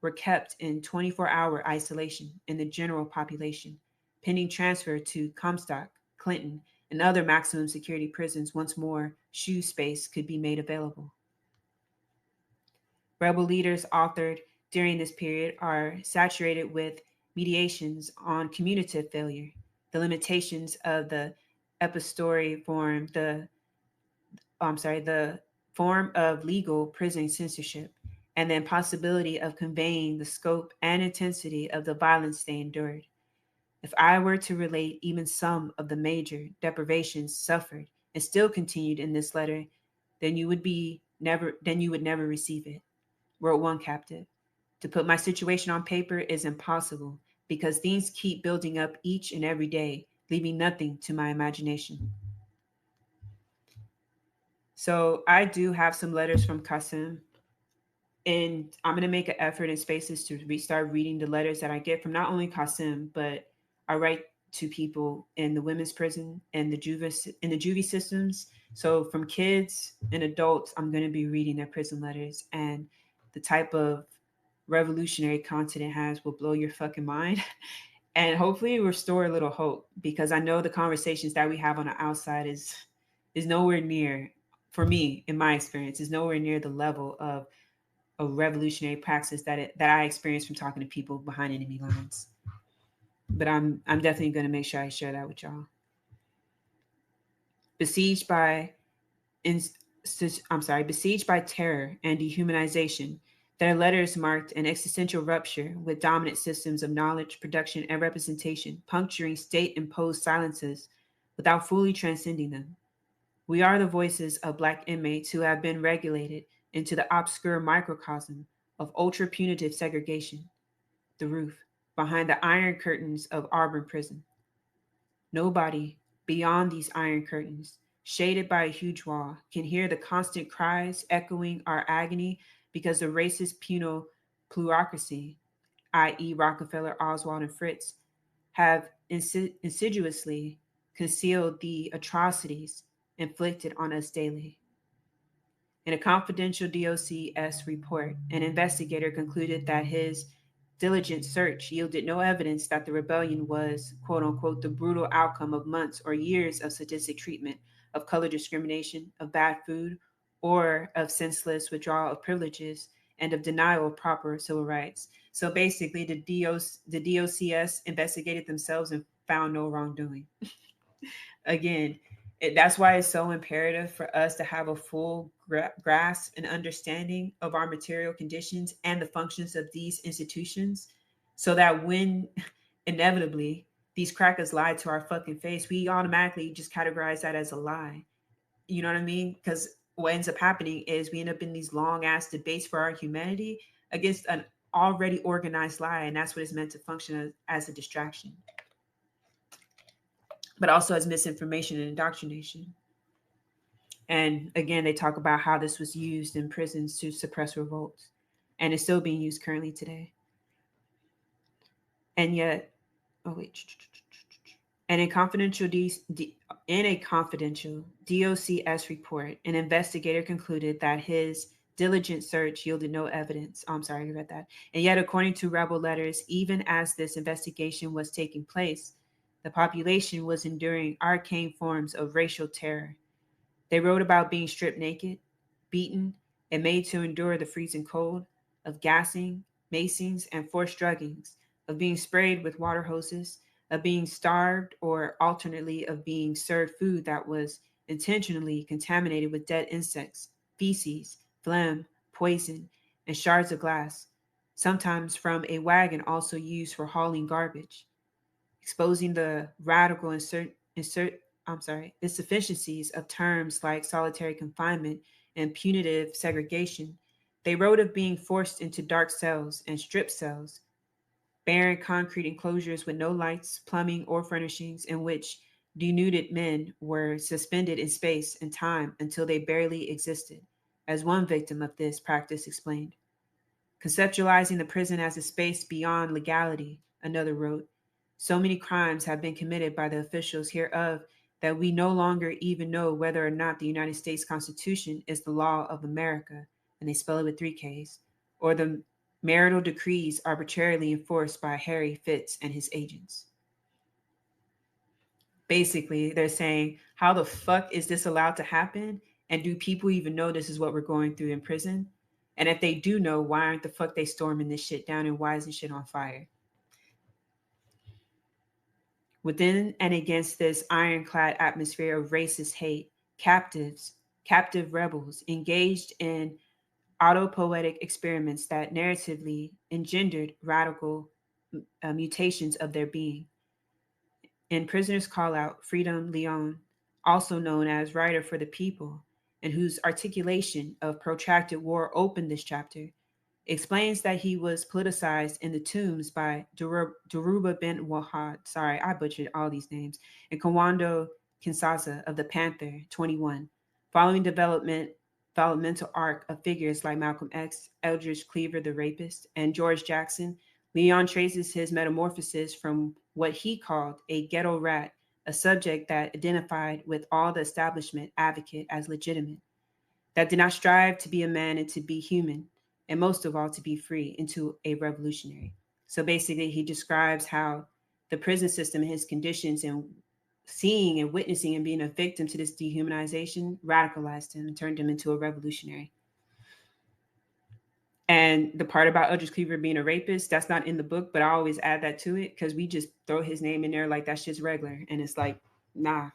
were kept in 24-hour isolation in the general population, pending transfer to Comstock, Clinton, and other maximum security prisons once more SHU space could be made available. Rebel leaders authored during this period are saturated with mediations on communicative failure, the limitations of the epistolary form, the form of legal prison censorship, and the impossibility of conveying the scope and intensity of the violence they endured. If I were to relate even some of the major deprivations suffered and still continued in this letter, then you would never receive it, wrote one captive. To put my situation on paper is impossible because things keep building up each and every day, leaving nothing to my imagination. So I do have some letters from Kasim, and I'm gonna make an effort in spaces to restart reading the letters that I get from not only Kasim, but I write to people in the women's prison and the juvie systems. So from kids and adults, I'm gonna be reading their prison letters, and the type of revolutionary content it has will blow your fucking mind. And hopefully restore a little hope, because I know the conversations that we have on the outside is nowhere near, for me in my experience, is nowhere near the level of a revolutionary praxis that I experienced from talking to people behind enemy lines. But I'm definitely going to make sure I share that with y'all. Besieged by in, besieged by terror and dehumanization, their letters marked an existential rupture with dominant systems of knowledge, production, and representation, puncturing state-imposed silences without fully transcending them. We are the voices of Black inmates who have been regulated into the obscure microcosm of ultra punitive segregation, the roof, behind the iron curtains of Auburn Prison. Nobody beyond these iron curtains, shaded by a huge wall, can hear the constant cries echoing our agony because the racist penal plurocracy, i.e., Rockefeller, Oswald, and Fritz, have insidiously concealed the atrocities inflicted on us daily. In a confidential DOCS report, an investigator concluded that his diligent search yielded no evidence that the rebellion was, quote unquote, the brutal outcome of months or years of sadistic treatment, of color discrimination, of bad food, or of senseless withdrawal of privileges and of denial of proper civil rights. So basically, the DOCS investigated themselves and found no wrongdoing. Again, that's why it's so imperative for us to have a full grasp and understanding of our material conditions and the functions of these institutions, so that when inevitably these crackers lie to our fucking face, we automatically just categorize that as a lie. You know what I mean? Because what ends up happening is we end up in these long ass debates for our humanity against an already organized lie, and that's what it's meant to function as a distraction, but also as misinformation and indoctrination. And again, they talk about how this was used in prisons to suppress revolts, and it's still being used currently today. And yet, oh wait, and in a confidential DOCS report, an investigator concluded that his diligent search yielded no evidence. Oh, I'm sorry, I read that. And yet, according to rebel letters, even as this investigation was taking place, the population was enduring arcane forms of racial terror. They wrote about being stripped naked, beaten, and made to endure the freezing cold, of gassing, macings, and forced druggings, of being sprayed with water hoses, of being starved, or alternately of being served food that was intentionally contaminated with dead insects, feces, phlegm, poison, and shards of glass, sometimes from a wagon also used for hauling garbage, exposing the radical insufficiencies of terms like solitary confinement and punitive segregation. They wrote of being forced into dark cells and strip cells, barren concrete enclosures with no lights, plumbing, or furnishings, in which denuded men were suspended in space and time until they barely existed, as one victim of this practice explained. Conceptualizing the prison as a space beyond legality, another wrote, so many crimes have been committed by the officials hereof that we no longer even know whether or not the United States Constitution is the law of America, and they spell it with three Ks, or the marital decrees arbitrarily enforced by Harry Fitz and his agents. Basically, they're saying, how the fuck is this allowed to happen? And do people even know this is what we're going through in prison? And if they do know, why aren't the fuck they storming this shit down, and why isn't shit on fire? Within and against this ironclad atmosphere of racist hate, captives captive rebels engaged in autopoetic experiments that narratively engendered radical mutations of their being. In Prisoner's Call Out, Freedom Leon, also known as Writer for the People, and whose articulation of protracted war opened this chapter, explains that he was politicized in the tombs by Daruba bin Wahad, sorry, I butchered all these names, and Kawando Kinshasa of the Panther 21, following developmental arc of figures like Malcolm X, Eldridge Cleaver the Rapist, and George Jackson. Leon traces his metamorphosis from what he called a ghetto rat, a subject that identified with all the establishment advocate as legitimate, that did not strive to be a man and to be human, and most of all to be free, into a revolutionary. So basically, he describes how the prison system and his conditions and seeing and witnessing and being a victim to this dehumanization radicalized him and turned him into a revolutionary. And the part about Eldridge Cleaver being a rapist, that's not in the book, but I always add that to it because we just throw his name in there like that shit's regular. And it's like, nah,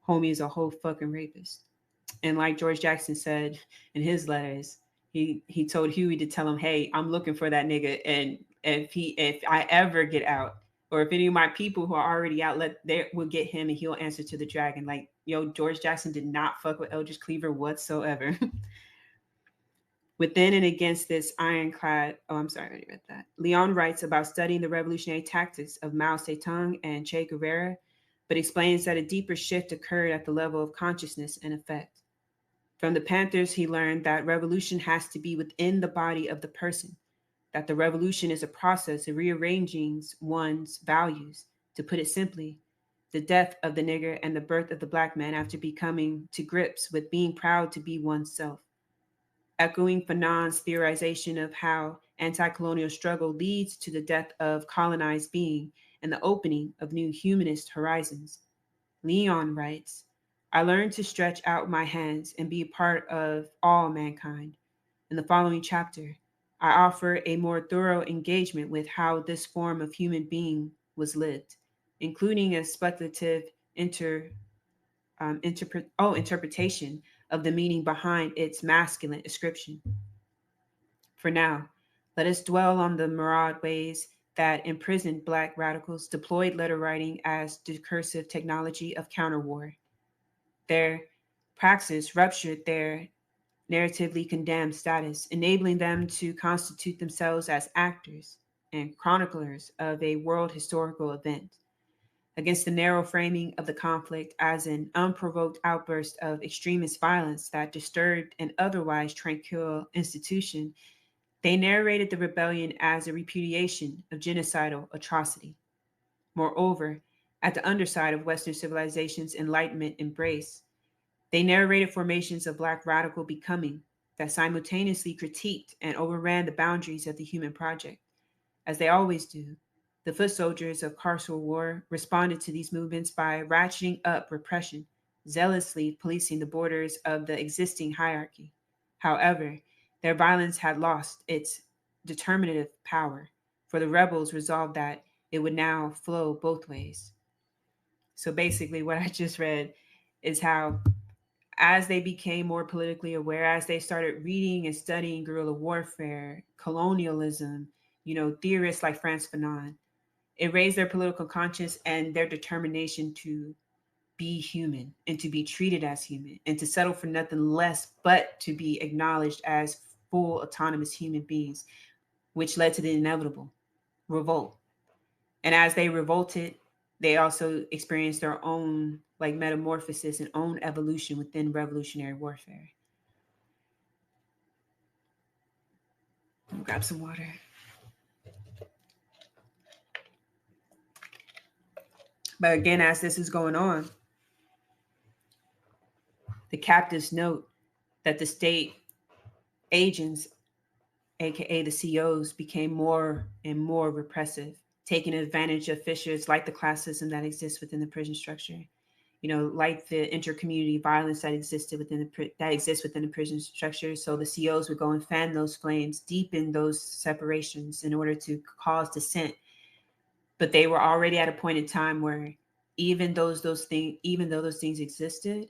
homie is a whole fucking rapist. And like George Jackson said in his letters, he told Huey to tell him, hey, I'm looking for that nigga. And if I ever get out, or if any of my people who are already out, they will get him and he'll answer to the dragon. Like, yo, George Jackson did not fuck with Eldridge Cleaver whatsoever. Within and against this ironclad, I'm sorry, I already read that. Leon writes about studying the revolutionary tactics of Mao Zedong and Che Guevara, but explains that a deeper shift occurred at the level of consciousness and effect. From the Panthers, he learned that revolution has to be within the body of the person, that the revolution is a process of rearranging one's values. To put it simply, the death of the nigger and the birth of the black man after becoming to grips with being proud to be oneself. Echoing Fanon's theorization of how anti-colonial struggle leads to the death of colonized being and the opening of new humanist horizons. Leon writes, I learned to stretch out my hands and be a part of all mankind. In the following chapter, I offer a more thorough engagement with how this form of human being was lived, including a speculative interpretation of the meaning behind its masculine ascription. For now, let us dwell on the myriad ways that imprisoned Black radicals deployed letter writing as discursive technology of counterwar. Their praxis ruptured their narratively condemned status, enabling them to constitute themselves as actors and chroniclers of a world historical event. Against the narrow framing of the conflict as an unprovoked outburst of extremist violence that disturbed an otherwise tranquil institution, they narrated the rebellion as a repudiation of genocidal atrocity. Moreover, at the underside of Western civilization's Enlightenment embrace, they narrated formations of Black radical becoming that simultaneously critiqued and overran the boundaries of the human project. As they always do, the foot soldiers of carceral war responded to these movements by ratcheting up repression, zealously policing the borders of the existing hierarchy. However, their violence had lost its determinative power, for the rebels resolved that it would now flow both ways. So basically, what I just read is how, as they became more politically aware, as they started reading and studying guerrilla warfare, colonialism, theorists like Frantz Fanon, it raised their political conscience and their determination to be human and to be treated as human and to settle for nothing less but to be acknowledged as full autonomous human beings, which led to the inevitable revolt. And as they revolted, they also experienced their own like metamorphosis and own evolution within revolutionary warfare. I'll grab some water. But again, as this is going on, the captives note that the state agents, aka the COs, became more and more repressive, taking advantage of fissures like the classism that exists within the prison structure, like the intercommunity violence that existed that exists within the prison structure. So the COs would go and fan those flames, deepen those separations in order to cause dissent. But they were already at a point in time where even though those things existed,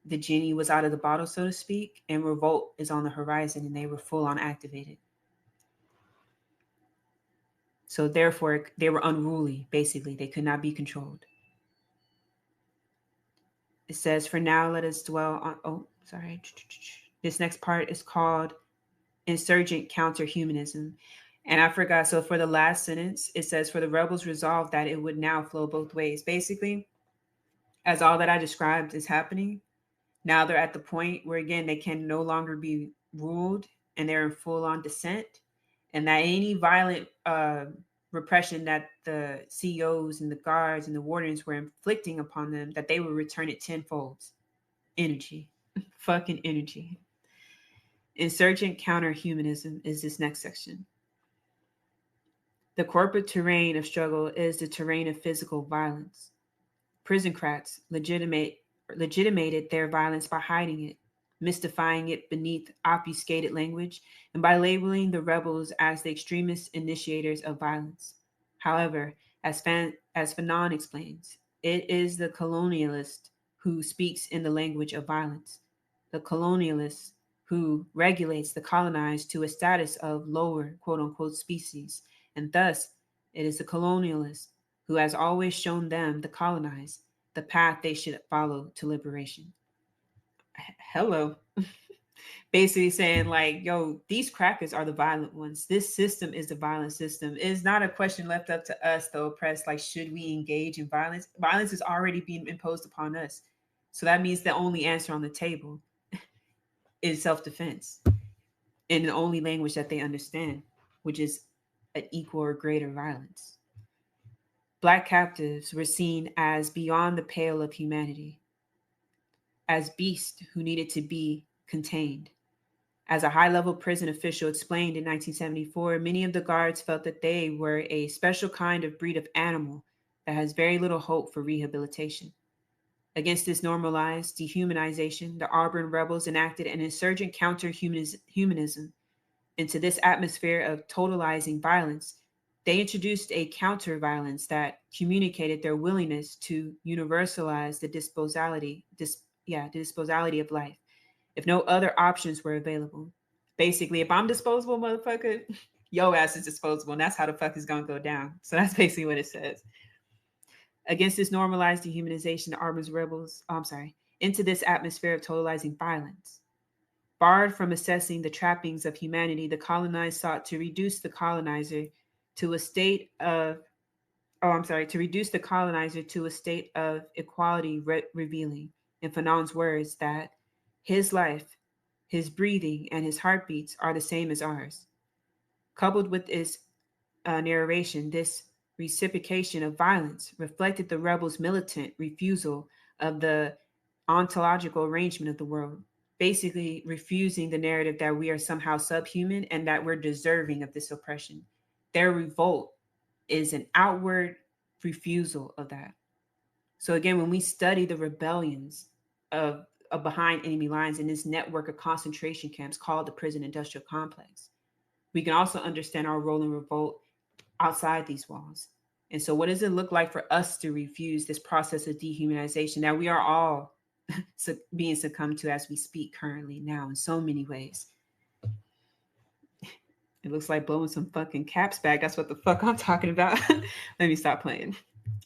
the genie was out of the bottle, so to speak, and revolt is on the horizon, and they were full on activated. So therefore, they were unruly. Basically, they could not be controlled. It says, "For now, let us dwell on." Oh, sorry. This next part is called insurgent counterhumanism. And I forgot. So for the last sentence, it says, "For the rebels resolved that it would now flow both ways." Basically, as all that I described is happening, now they're at the point where, again, they can no longer be ruled and they're in full on dissent. And that any violent repression that the CEOs and the guards and the wardens were inflicting upon them, that they would return it tenfold. Energy. Fucking energy. Insurgent counterhumanism is this next section. The corporate terrain of struggle is the terrain of physical violence. Prisoncrats legitimated their violence by hiding it, mystifying it beneath obfuscated language, and by labeling the rebels as the extremist initiators of violence. However, as Fanon explains, it is the colonialist who speaks in the language of violence, the colonialist who regulates the colonized to a status of lower quote unquote species, and thus it is the colonialist who has always shown them, the colonized, the path they should follow to liberation. Hello. Basically saying, like, yo, these crackers are the violent ones. This system is the violent system. It's not a question left up to us, the oppressed, like, should we engage in violence? Violence is already being imposed upon us. So that means the only answer on the table is self-defense in the only language that they understand, which is an equal or greater violence. Black captives were seen as beyond the pale of humanity, as beasts who needed to be contained. As a high level prison official explained in 1974, many of the guards felt that they were a special kind of breed of animal that has very little hope for rehabilitation. Against this normalized dehumanization, the Auburn rebels enacted an insurgent counter-humanism. Into this atmosphere of totalizing violence, they introduced a counter-violence that communicated their willingness to universalize the disposality of life, if no other options were available. Basically, if I'm disposable, motherfucker, yo ass is disposable, and that's how the fuck is gonna go down. So that's basically what it says. Against this normalized dehumanization, the Auburn's rebels, into this atmosphere of totalizing violence. Barred from assessing the trappings of humanity, the colonized sought to reduce the colonizer to a state of, to reduce the colonizer to a state of equality, revealing, in Fanon's words, that his life, his breathing, and his heartbeats are the same as ours. Coupled with this narration, this reciprocation of violence reflected the rebels' militant refusal of the ontological arrangement of the world, basically refusing the narrative that we are somehow subhuman and that we're deserving of this oppression. Their revolt is an outward refusal of that. So again, when we study the rebellions of behind enemy lines in this network of concentration camps called the prison industrial complex, we can also understand our role in revolt outside these walls. And so, what does it look like for us to refuse this process of dehumanization that we are all being succumbed to as we speak currently now in so many ways? It looks like blowing some fucking caps back. That's what the fuck I'm talking about. Let me stop playing.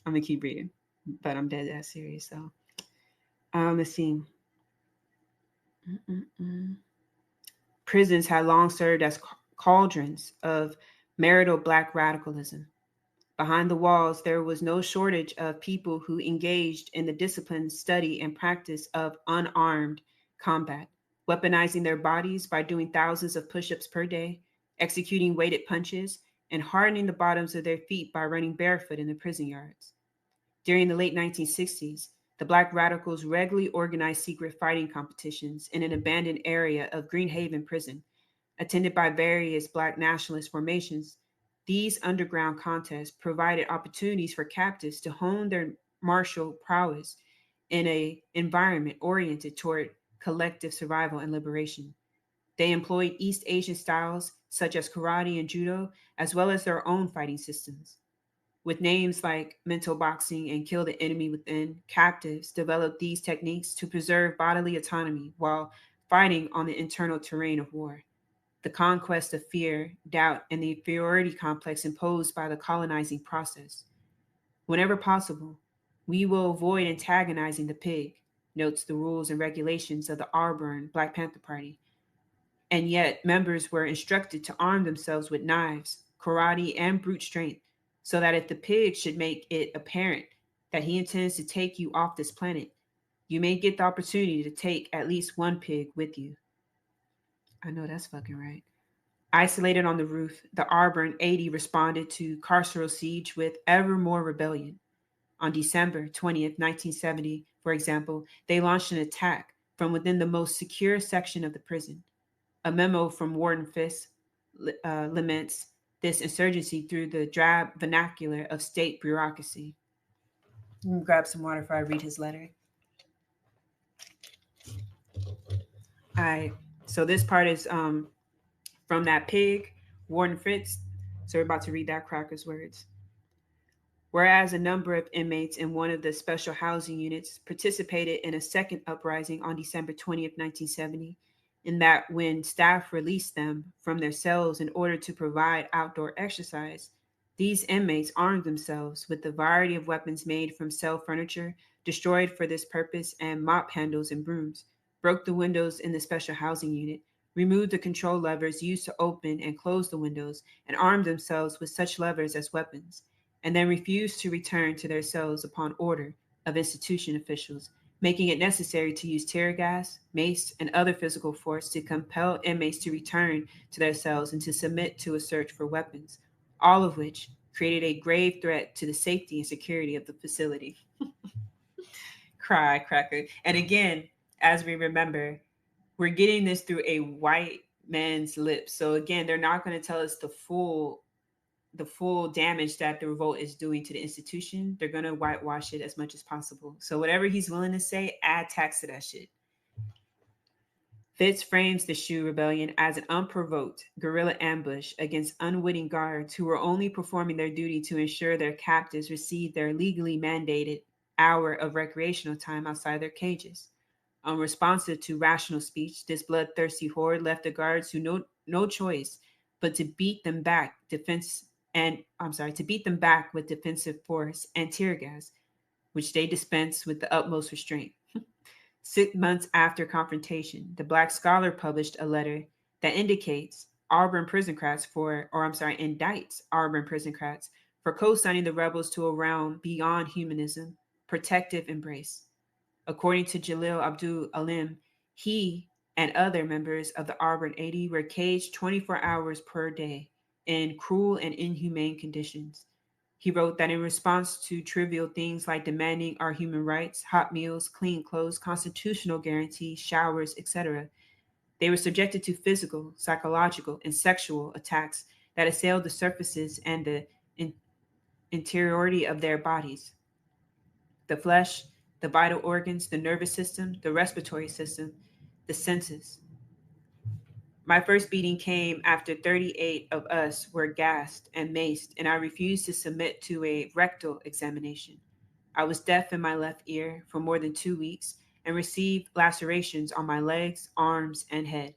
I'm gonna keep reading, but I'm dead ass serious though. Let's see. Prisons had long served as cauldrons of marital black radicalism. Behind the walls, there was no shortage of people who engaged in the disciplined study and practice of unarmed combat, weaponizing their bodies by doing thousands of push ups per day, executing weighted punches, and hardening the bottoms of their feet by running barefoot in the prison yards. During the late 1960s, the Black radicals regularly organized secret fighting competitions in an abandoned area of Greenhaven Prison, attended by various Black nationalist formations. These underground contests provided opportunities for captives to hone their martial prowess in an environment oriented toward collective survival and liberation. They employed East Asian styles such as karate and judo, as well as their own fighting systems. With names like mental boxing and kill the enemy within, captives developed these techniques to preserve bodily autonomy while fighting on the internal terrain of war. The conquest of fear, doubt, and the inferiority complex imposed by the colonizing process. Whenever possible, we will avoid antagonizing the pig, notes the rules and regulations of the Auburn Black Panther Party. And yet, members were instructed to arm themselves with knives, karate, and brute strength, so that if the pig should make it apparent that he intends to take you off this planet, you may get the opportunity to take at least one pig with you. I know that's fucking right. Isolated on the roof, the Auburn 80 responded to carceral siege with ever more rebellion. On December 20th, 1970, for example, they launched an attack from within the most secure section of the prison. A memo from Warden Fisk laments this insurgency through the drab vernacular of state bureaucracy. Grab some water before I read his letter. All right. So this part is from that pig, Warden Fritz. So we're about to read that cracker's words. Whereas a number of inmates in one of the special housing units participated in a second uprising on December 20th, 1970, in that when staff released them from their cells in order to provide outdoor exercise, these inmates armed themselves with a variety of weapons made from cell furniture, destroyed for this purpose, and mop handles and brooms, broke the windows in the special housing unit, removed the control levers used to open and close the windows, and armed themselves with such levers as weapons, and then refused to return to their cells upon order of institution officials, making it necessary to use tear gas, mace, and other physical force to compel inmates to return to their cells and to submit to a search for weapons, all of which created a grave threat to the safety and security of the facility. Cry, cracker. And again, as we remember, we're getting this through a white man's lips. So again, they're not going to tell us the full damage that the revolt is doing to the institution. They're going to whitewash it as much as possible. So whatever he's willing to say, add tax to that shit. Fitz frames the Shoe Rebellion as an unprovoked guerrilla ambush against unwitting guards who were only performing their duty to ensure their captives received their legally mandated hour of recreational time outside their cages. Unresponsive to rational speech, this bloodthirsty horde left the guards who no choice but to beat them back to beat them back with defensive force and tear gas, which they dispensed with the utmost restraint. 6 months after confrontation, the Black Scholar published a letter that indicts Auburn prisocrats indicts Auburn prisocrats for co-signing the rebels to a realm beyond humanism, protective embrace. According to Jalil Abdul Alim, he and other members of the Auburn 80 were caged 24 hours per day in cruel and inhumane conditions. He wrote that in response to trivial things like demanding our human rights, hot meals, clean clothes, constitutional guarantees, showers, etc., they were subjected to physical, psychological, and sexual attacks that assailed the surfaces and the in- interiority of their bodies. The flesh, the vital organs, the nervous system, the respiratory system, the senses. My first beating came after 38 of us were gassed and maced, and I refused to submit to a rectal examination. I was deaf in my left ear for more than 2 weeks and received lacerations on my legs, arms, and head.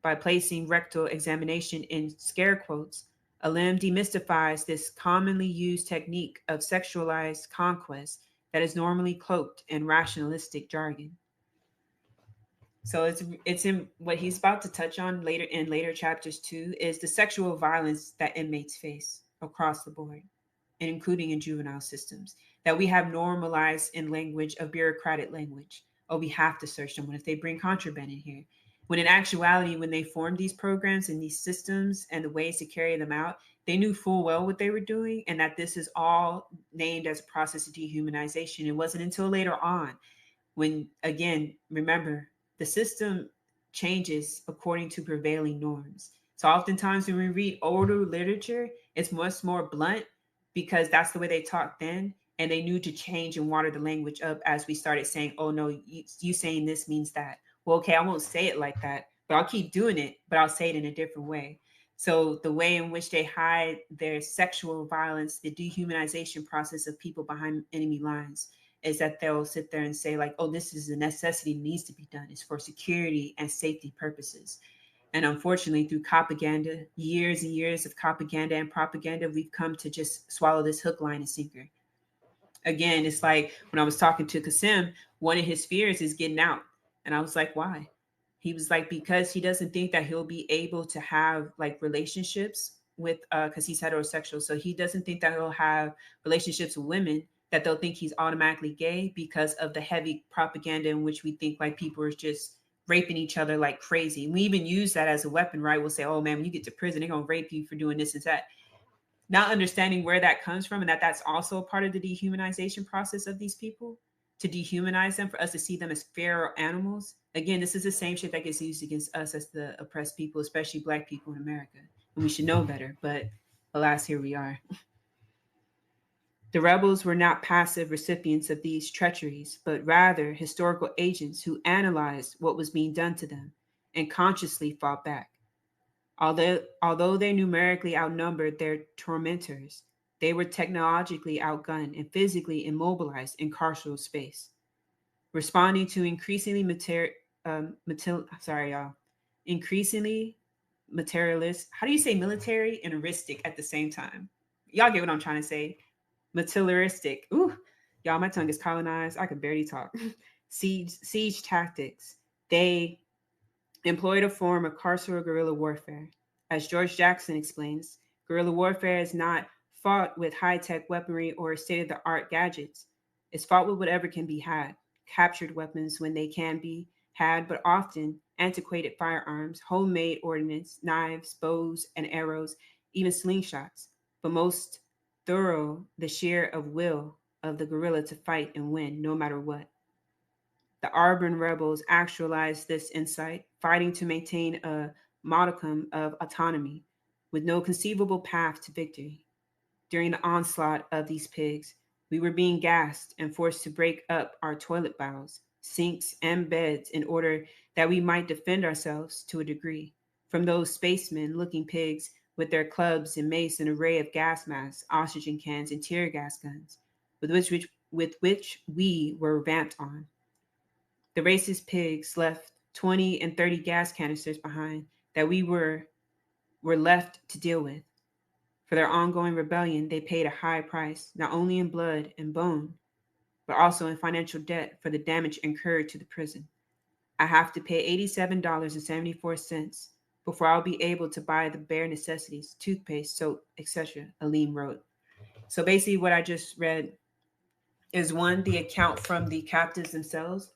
By placing rectal examination in scare quotes, Alim demystifies this commonly used technique of sexualized conquest that is normally cloaked in rationalistic jargon. So it's in what he's about to touch on later chapters too is the sexual violence that inmates face across the board, and including in juvenile systems that we have normalized in language of bureaucratic language. Oh, we have to search someone if they bring contraband in here. When in actuality, when they formed these programs and these systems and the ways to carry them out, they knew full well what they were doing and that this is all named as a process of dehumanization. It wasn't until later on when, again, remember, the system changes according to prevailing norms. So oftentimes when we read older literature, it's much more blunt because that's the way they talked then. And they knew to change and water the language up as we started saying, oh no, you saying this means that. Well, okay, I won't say it like that, but I'll keep doing it, but I'll say it in a different way. So the way in which they hide their sexual violence, the dehumanization process of people behind enemy lines, is that they'll sit there and say like, oh, this is a necessity, needs to be done. It's for security and safety purposes. And unfortunately, through propaganda, years and years of propaganda, we've come to just swallow this hook, line, and sinker. Again, it's like when I was talking to Kasim, one of his fears is getting out. And I was like, why? He was like, because he doesn't think that he'll be able to have like relationships with, because he's heterosexual. So he doesn't think that he'll have relationships with women that they'll think he's automatically gay because of the heavy propaganda in which we think like people are just raping each other like crazy. We even use that as a weapon, right? We'll say, oh man, when you get to prison, they're going to rape you for doing this and that, not understanding where that comes from and that that's also a part of the dehumanization process of these people, to dehumanize them, for us to see them as feral animals. Again, this is the same shit that gets used against us as the oppressed people, especially Black people in America. And we should know better, but alas, here we are. The rebels were not passive recipients of these treacheries, but rather historical agents who analyzed what was being done to them and consciously fought back. Although they numerically outnumbered their tormentors, they were technologically outgunned and physically immobilized in carceral space, responding to increasingly materialist. How do you say military and heuristic at the same time? Y'all get what I'm trying to say? Materialistic. Ooh, y'all, my tongue is colonized. I could barely talk. Siege tactics. They employed a form of carceral guerrilla warfare. As George Jackson explains, guerrilla warfare is not fought with high tech weaponry or state of the art gadgets. It's fought with whatever can be had, captured weapons when they can be had, but often antiquated firearms, homemade ordnance, knives, bows, and arrows, even slingshots. But most thorough, the sheer of will of the guerrilla to fight and win no matter what. The urban rebels actualized this insight, fighting to maintain a modicum of autonomy with no conceivable path to victory. During the onslaught of these pigs, we were being gassed and forced to break up our toilet bowels, sinks, and beds in order that we might defend ourselves to a degree from those spacemen looking pigs with their clubs and mace and array of gas masks, oxygen cans, and tear gas guns, with which we were vamped on. The racist pigs left 20 and 30 gas canisters behind that were left to deal with. For their ongoing rebellion, they paid a high price, not only in blood and bone, but also in financial debt for the damage incurred to the prison. I have to pay $87.74 before I'll be able to buy the bare necessities, toothpaste, soap, etc., Aleem wrote. So basically, what I just read is one, the account from the captives themselves,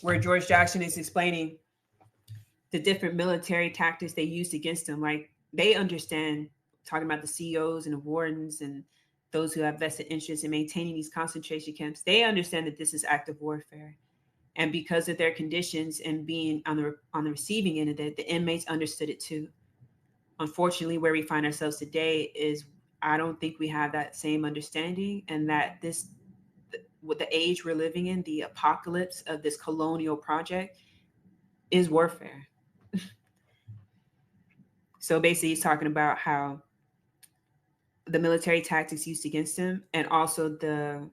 where George Jackson is explaining the different military tactics they used against them. Like they understand, talking about the CEOs and the wardens and those who have vested interest in maintaining these concentration camps. They understand that this is active warfare, and because of their conditions and being on the receiving end of it, the inmates understood it too. Unfortunately, where we find ourselves today is I don't think we have that same understanding, and that this with the age we're living in, the apocalypse of this colonial project is warfare. So basically, he's talking about how the military tactics used against them, and also the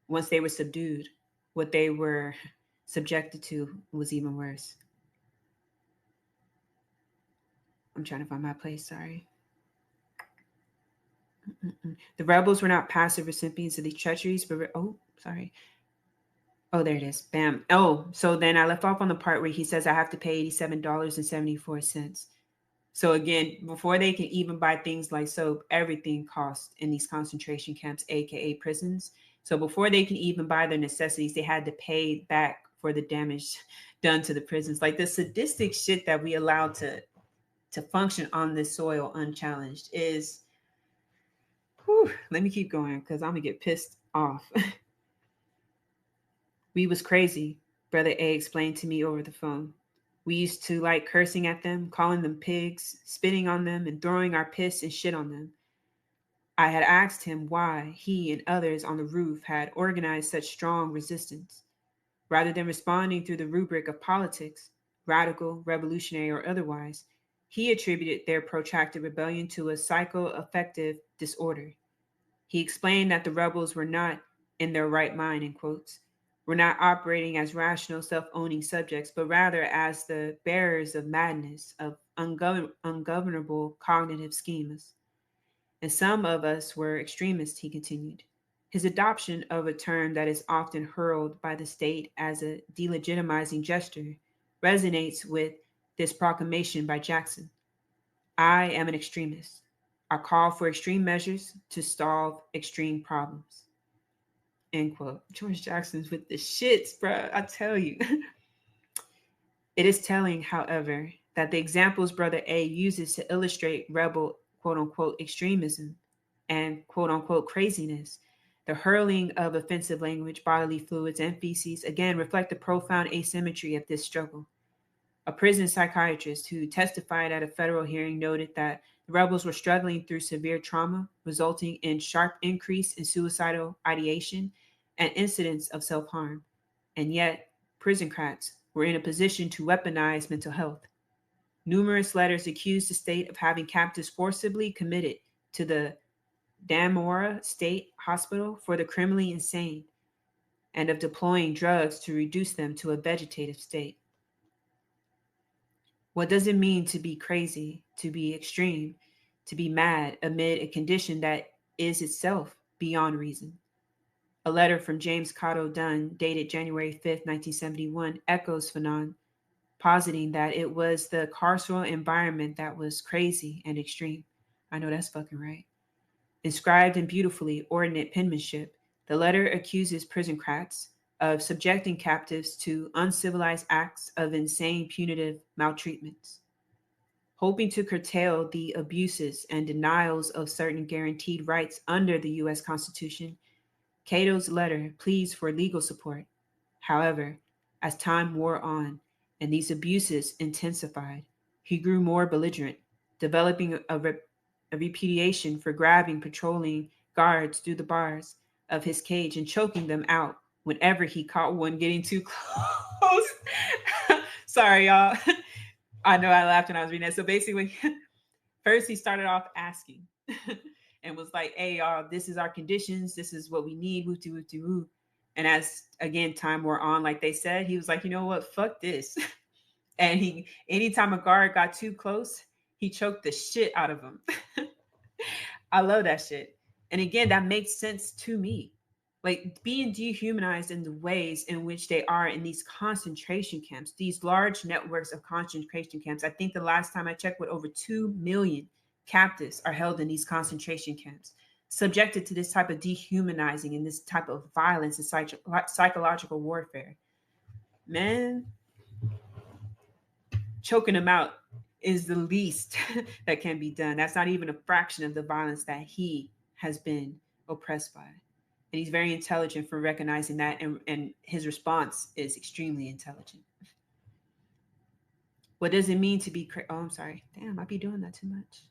once they were subdued, what they were subjected to was even worse. I'm trying to find my place. Sorry. The rebels were not passive recipients of these treacheries, but sorry. Oh, there it is. Bam. Oh, so then I left off on the part where he says I have to pay $87.74. So again, before they can even buy things like soap, everything costs in these concentration camps, aka prisons. So before they can even buy their necessities, they had to pay back for the damage done to the prisons. Like the sadistic shit that we allow to function on this soil unchallenged is. Whew, let me keep going because I'm gonna get pissed off. We was crazy, Brother A explained to me over the phone. We used to like cursing at them, calling them pigs, spitting on them, and throwing our piss and shit on them. I had asked him why he and others on the roof had organized such strong resistance. Rather than responding through the rubric of politics, radical, revolutionary, or otherwise. He attributed their protracted rebellion to a psychoaffective disorder. He explained that the rebels were not in their right mind, in quotes, were not operating as rational, self owning subjects, but rather as the bearers of madness, of ungovernable cognitive schemas. And some of us were extremists, he continued. His adoption of a term that is often hurled by the state as a delegitimizing gesture resonates with this proclamation by Jackson. I am an extremist. I call for extreme measures to solve extreme problems. End quote. George Jackson's with the shits, bro. I tell you. It is telling, however, that the examples Brother A uses to illustrate rebel quote unquote extremism and quote unquote craziness, the hurling of offensive language, bodily fluids, and feces, again reflect the profound asymmetry of this struggle. A prison psychiatrist who testified at a federal hearing noted that the rebels were struggling through severe trauma, resulting in sharp increase in suicidal ideation and incidents of self-harm. And yet, prisoncrats were in a position to weaponize mental health. Numerous letters accused the state of having captives forcibly committed to the Damora State Hospital for the criminally insane and of deploying drugs to reduce them to a vegetative state. What does it mean to be crazy, to be extreme, to be mad amid a condition that is itself beyond reason? A letter from James Cotto Dunn, dated January 5th, 1971, echoes Fanon, positing that it was the carceral environment that was crazy and extreme. I know that's fucking right. Inscribed in beautifully ordinate penmanship, the letter accuses prisoncrats of subjecting captives to uncivilized acts of insane punitive maltreatments. Hoping to curtail the abuses and denials of certain guaranteed rights under the U.S. Constitution, Cato's letter pleads for legal support. However, as time wore on and these abuses intensified, he grew more belligerent, developing a repudiation for grabbing patrolling guards through the bars of his cage and choking them out whenever he caught one getting too close. Sorry, y'all. I know I laughed when I was reading that. So basically, first he started off asking and was like, hey, y'all, this is our conditions. This is what we need. Woo, woo, woo. And as, again, time wore on, like they said, he was like, you know what? Fuck this. And anytime a guard got too close, he choked the shit out of him. I love that shit. And again, that makes sense to me. Like being dehumanized in the ways in which they are in these concentration camps, these large networks of concentration camps. I think the last time I checked, with over 2 million captives are held in these concentration camps, subjected to this type of dehumanizing and this type of violence and psychological warfare. Man, choking them out is the least that can be done. That's not even a fraction of the violence that he has been oppressed by. And he's very intelligent for recognizing that, and his response is extremely intelligent. What does it mean to be oh, I'm sorry. Damn, I be doing that too much.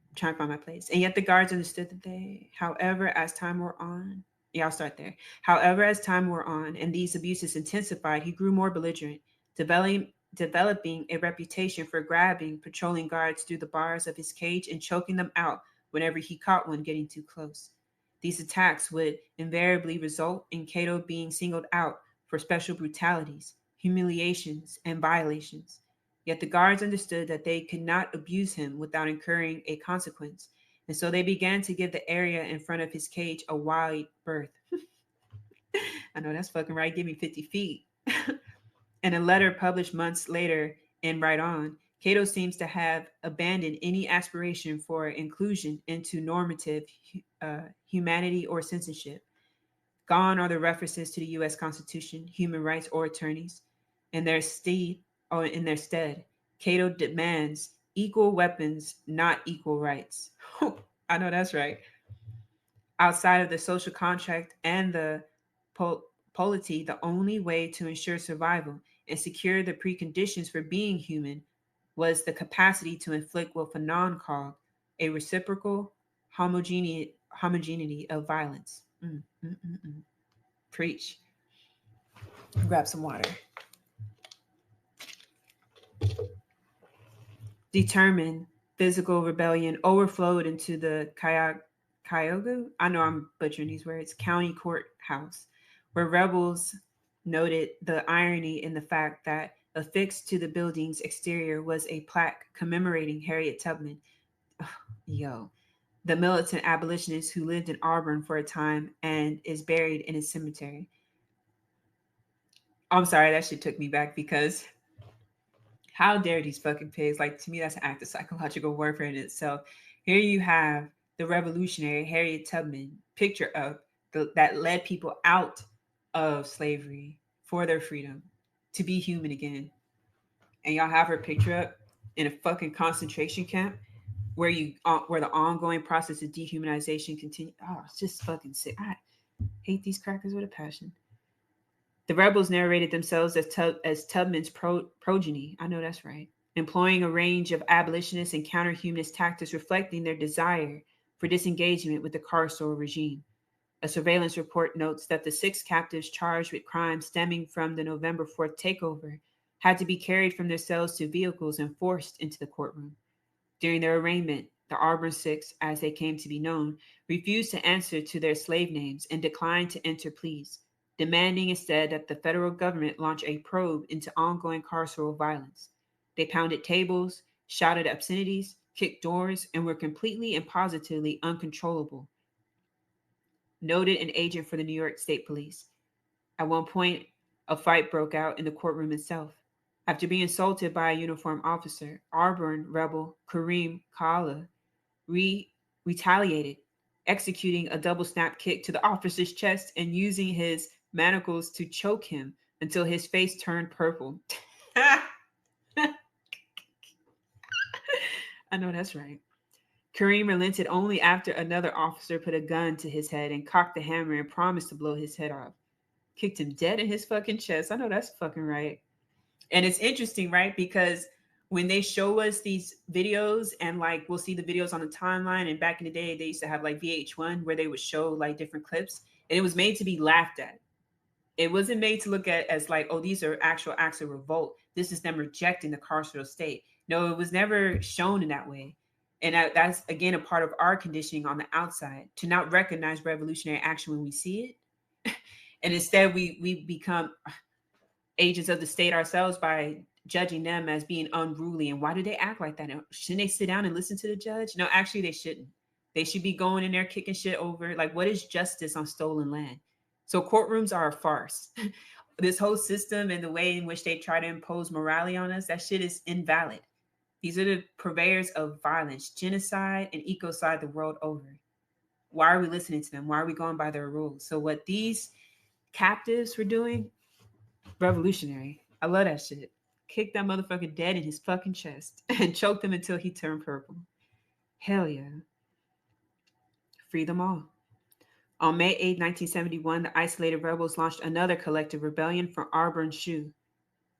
I'm trying to find my place. And yet the guards understood that they, however, as time wore on, yeah, I'll start there. However, as time wore on and these abuses intensified, he grew more belligerent, developing a reputation for grabbing patrolling guards through the bars of his cage and choking them out whenever he caught one getting too close. These attacks would invariably result in Cato being singled out for special brutalities, humiliations, and violations. Yet the guards understood that they could not abuse him without incurring a consequence, and so they began to give the area in front of his cage a wide berth. I know that's fucking right. Give me 50 feet. In a letter published months later in Right On, Cato seems to have abandoned any aspiration for inclusion into normative humanity or censorship. Gone are the references to the U.S. Constitution, human rights, or attorneys. In their stead, Cato demands equal weapons, not equal rights. I know that's right. Outside of the social contract and the polity, the only way to ensure survival and secure the preconditions for being human was the capacity to inflict what Fanon called a reciprocal homogeneity of violence. Preach. Grab some water. Determined physical rebellion overflowed into the Cuyahoga, I know I'm butchering these words, county courthouse, where rebels noted the irony in the fact that affixed to the building's exterior was a plaque commemorating Harriet Tubman, yo, the militant abolitionist who lived in Auburn for a time and is buried in his cemetery. I'm sorry, that shit took me back because how dare these fucking pigs? Like, to me, that's an act of psychological warfare in itself. Here you have the revolutionary Harriet Tubman picture of that led people out of slavery for their freedom to be human again. And y'all have her picture up in a fucking concentration camp where the ongoing process of dehumanization continue. Oh, it's just fucking sick. I hate these crackers with a passion. The rebels narrated themselves as Tubman's progeny. I know that's right. Employing a range of abolitionist and counter-humanist tactics reflecting their desire for disengagement with the carceral regime. A surveillance report notes that the 6 captives charged with crimes stemming from the November 4th takeover had to be carried from their cells to vehicles and forced into the courtroom. During their arraignment, the Auburn Six, as they came to be known, refused to answer to their slave names and declined to enter pleas, demanding instead that the federal government launch a probe into ongoing carceral violence. They pounded tables, shouted obscenities, kicked doors, and were completely and positively uncontrollable, noted an agent for the New York State Police. At one point, a fight broke out in the courtroom itself. After being assaulted by a uniformed officer, Auburn rebel Kareem Kala retaliated, executing a double snap kick to the officer's chest and using his manacles to choke him until his face turned purple. I know that's right. Kareem relented only after another officer put a gun to his head and cocked the hammer and promised to blow his head off. Kicked him dead in his fucking chest. I know that's fucking right. And it's interesting, right? Because when they show us these videos and like we'll see the videos on the timeline, and back in the day they used to have like VH1 where they would show like different clips, and it was made to be laughed at. It wasn't made to look at as like, oh, these are actual acts of revolt. This is them rejecting the carceral state. No, it was never shown in that way. And that's again a part of our conditioning on the outside to not recognize revolutionary action when we see it. And instead we become agents of the state ourselves by judging them as being unruly. And why do they act like that? Shouldn't they sit down and listen to the judge? No, actually they shouldn't. They should be going in there kicking shit over. Like, what is justice on stolen land? So courtrooms are a farce. This whole system and the way in which they try to impose morality on us, that shit is invalid. These are the purveyors of violence, genocide, and ecocide the world over. Why are we listening to them? Why are we going by their rules? So what these captives were doing, revolutionary. I love that shit. Kicked that motherfucker dead in his fucking chest and choked him until he turned purple. Hell yeah. Free them all. On May 8, 1971, the isolated rebels launched another collective rebellion from Auburn Shoe.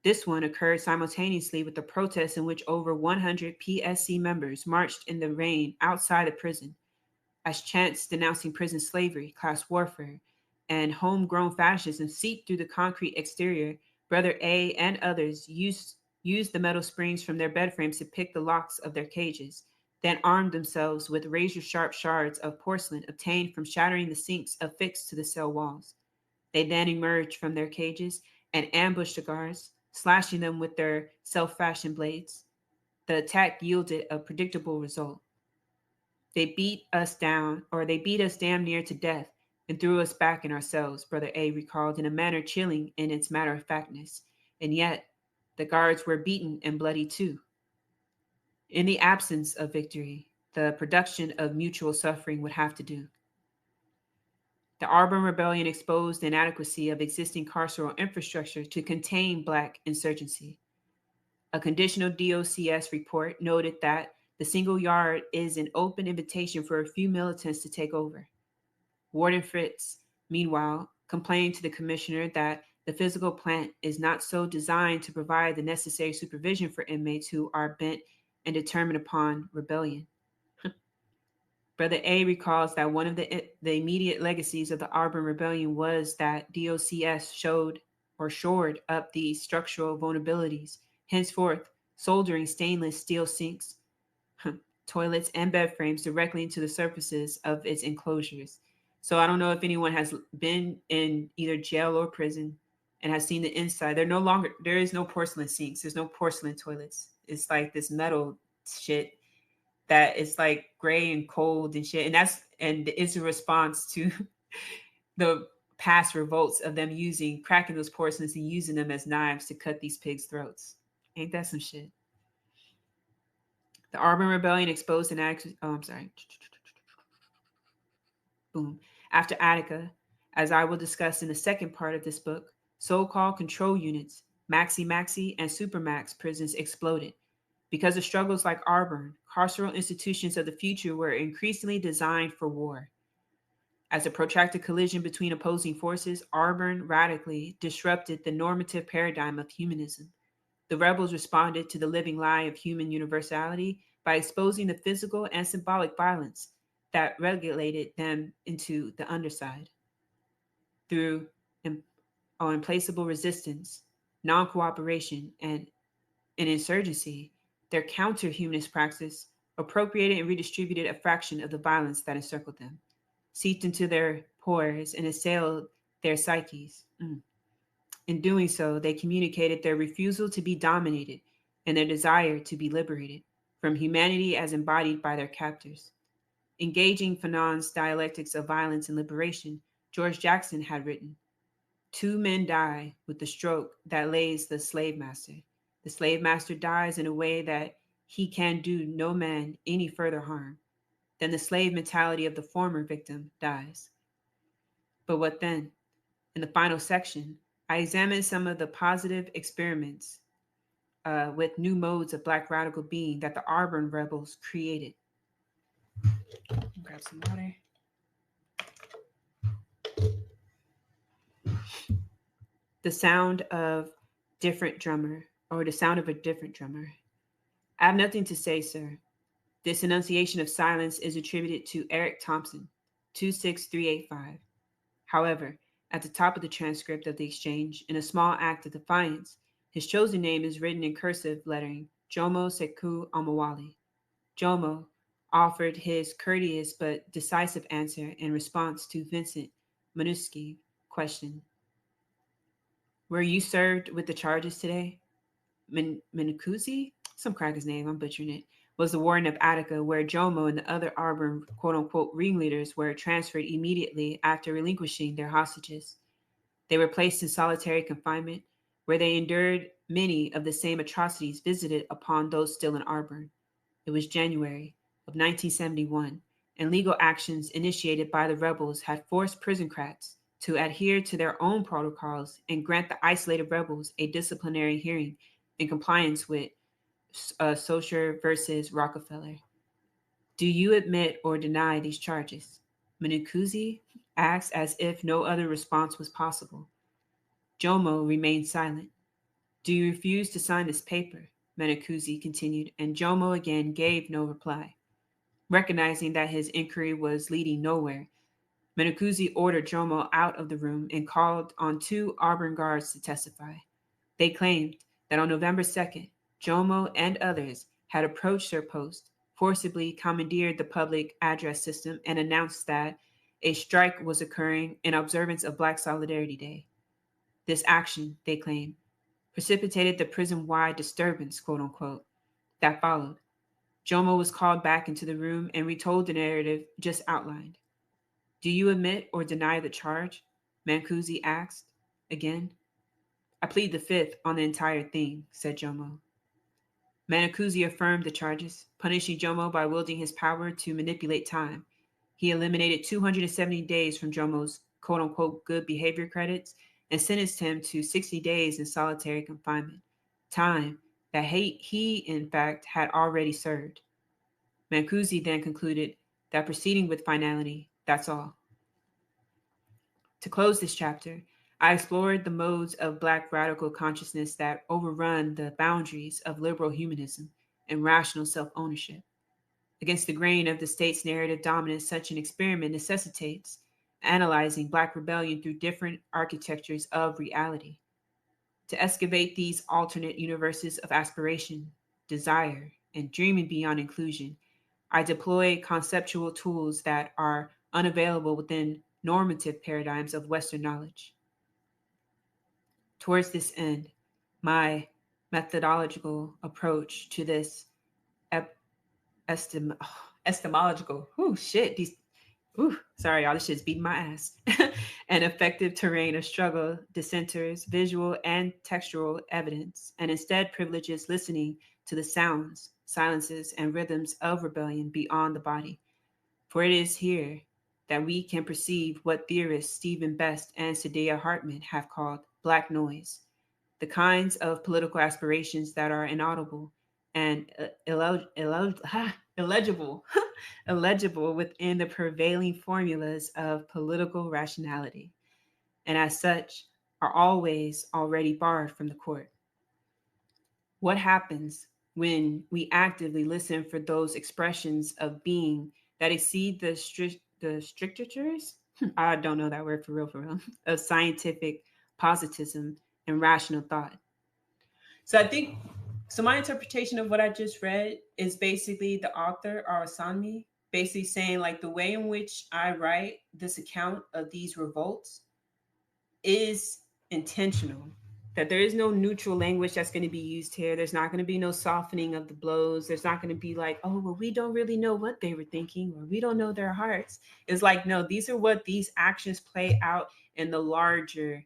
This one occurred simultaneously with the protests in which over 100 PSC members marched in the rain outside the prison, as chants denouncing prison slavery, class warfare, and homegrown fascism seeped through the concrete exterior. Brother A and others used the metal springs from their bed frames to pick the locks of their cages, then armed themselves with razor-sharp shards of porcelain obtained from shattering the sinks affixed to the cell walls. They then emerged from their cages and ambushed the guards, slashing them with their self-fashioned blades. The attack yielded a predictable result. They beat us damn near to death and threw us back in our cells, Brother A recalled in a manner chilling in its matter of factness. And yet, the guards were beaten and bloody too. In the absence of victory, the production of mutual suffering would have to do. The Auburn Rebellion exposed the inadequacy of existing carceral infrastructure to contain Black insurgency. A conditional DOCS report noted that the single yard is an open invitation for a few militants to take over. Warden Fritz, meanwhile, complained to the commissioner that the physical plant is not so designed to provide the necessary supervision for inmates who are bent and determined upon rebellion. Brother A recalls that one of the immediate legacies of the Auburn Rebellion was that DOCS showed or shored up these structural vulnerabilities, henceforth soldering stainless steel sinks, toilets, and bed frames directly into the surfaces of its enclosures. So I don't know if anyone has been in either jail or prison and has seen the inside. There is no porcelain sinks. There's no porcelain toilets. It's like this metal shit that is like gray and cold and shit. And it's a response to the past revolts of them cracking those porcelains and using them as knives to cut these pigs' throats. Ain't that some shit? The Auburn Rebellion exposed an act. Oh, I'm sorry. Boom. After Attica, as I will discuss in the second part of this book, so-called control units, maxi and supermax prisons exploded. Because of struggles like Auburn, carceral institutions of the future were increasingly designed for war. As a protracted collision between opposing forces, Auburn radically disrupted the normative paradigm of humanism. The rebels responded to the living lie of human universality by exposing the physical and symbolic violence that relegated them into the underside. Through implacable resistance, non cooperation, and an insurgency, their counter humanist praxis appropriated and redistributed a fraction of the violence that encircled them, seeped into their pores, and assailed their psyches. In doing so, they communicated their refusal to be dominated and their desire to be liberated from humanity as embodied by their captors. Engaging Fanon's dialectics of violence and liberation, George Jackson had written, "Two men die with the stroke that lays the slave master. The slave master dies in a way that he can do no man any further harm. Then the slave mentality of the former victim dies." But what then? In the final section, I examine some of the positive experiments with new modes of Black radical being that the Auburn rebels created. Grab some water. The sound of different drummer, or the sound of a different drummer. I have nothing to say, sir. This enunciation of silence is attributed to Eric Thompson, 26385. However, at the top of the transcript of the exchange, in a small act of defiance, his chosen name is written in cursive lettering, Jomo Sekou Amawali. Jomo offered his courteous but decisive answer in response to Vincent Minuski's question. Were you served with the charges today? Minukuzi? Some cracker's name, I'm butchering it, was the warden of Attica, where Jomo and the other Auburn quote-unquote ringleaders were transferred immediately after relinquishing their hostages. They were placed in solitary confinement, where they endured many of the same atrocities visited upon those still in Auburn. It was January of 1971, and legal actions initiated by the rebels had forced prison crats to adhere to their own protocols and grant the isolated rebels a disciplinary hearing in compliance with Socher versus Rockefeller. Do you admit or deny these charges? Minukuzi asked as if no other response was possible. Jomo remained silent. Do you refuse to sign this paper? Minukuzi continued, and Jomo again gave no reply. Recognizing that his inquiry was leading nowhere, Minukuzi ordered Jomo out of the room and called on two Auburn guards to testify. They claimed that on November 2nd, Jomo and others had approached their post, forcibly commandeered the public address system, and announced that a strike was occurring in observance of Black Solidarity Day. This action, they claimed, precipitated the prison-wide disturbance, quote unquote, that followed. Jomo was called back into the room and retold the narrative just outlined. Do you admit or deny the charge? Mancusi asked again. I plead the fifth on the entire thing, said Jomo. Mancusi affirmed the charges, punishing Jomo by wielding his power to manipulate time. He eliminated 270 days from Jomo's quote-unquote good behavior credits and sentenced him to 60 days in solitary confinement, time that he in fact had already served. Mancusi then concluded that proceeding with finality, that's all. To close this chapter, I explored the modes of Black radical consciousness that overrun the boundaries of liberal humanism and rational self-ownership. Against the grain of the state's narrative dominance, such an experiment necessitates analyzing Black rebellion through different architectures of reality. To excavate these alternate universes of aspiration, desire, and dreaming beyond inclusion, I deploy conceptual tools that are unavailable within normative paradigms of Western knowledge. Towards this end, my methodological approach to this ep- estimological, sorry, y'all, this shit's beating my ass. An effective terrain of struggle dissenters visual and textual evidence, and instead privileges listening to the sounds, silences, and rhythms of rebellion beyond the body. For it is here that we can perceive what theorists Stephen Best and Saidiya Hartman have called black noise, the kinds of political aspirations that are inaudible and illegible, illegible within the prevailing formulas of political rationality, and as such are always already barred from the court. What happens when we actively listen for those expressions of being that exceed the strictures? I don't know that word for real, of scientific positivism and rational thought. So I think so. My interpretation of what I just read is basically the author Orisanmi basically saying like the way in which I write this account of these revolts is intentional. That there is no neutral language that's going to be used here. There's not going to be no softening of the blows. There's not going to be like, oh, well, we don't really know what they were thinking or we don't know their hearts. It's like, no, these are what these actions play out in the larger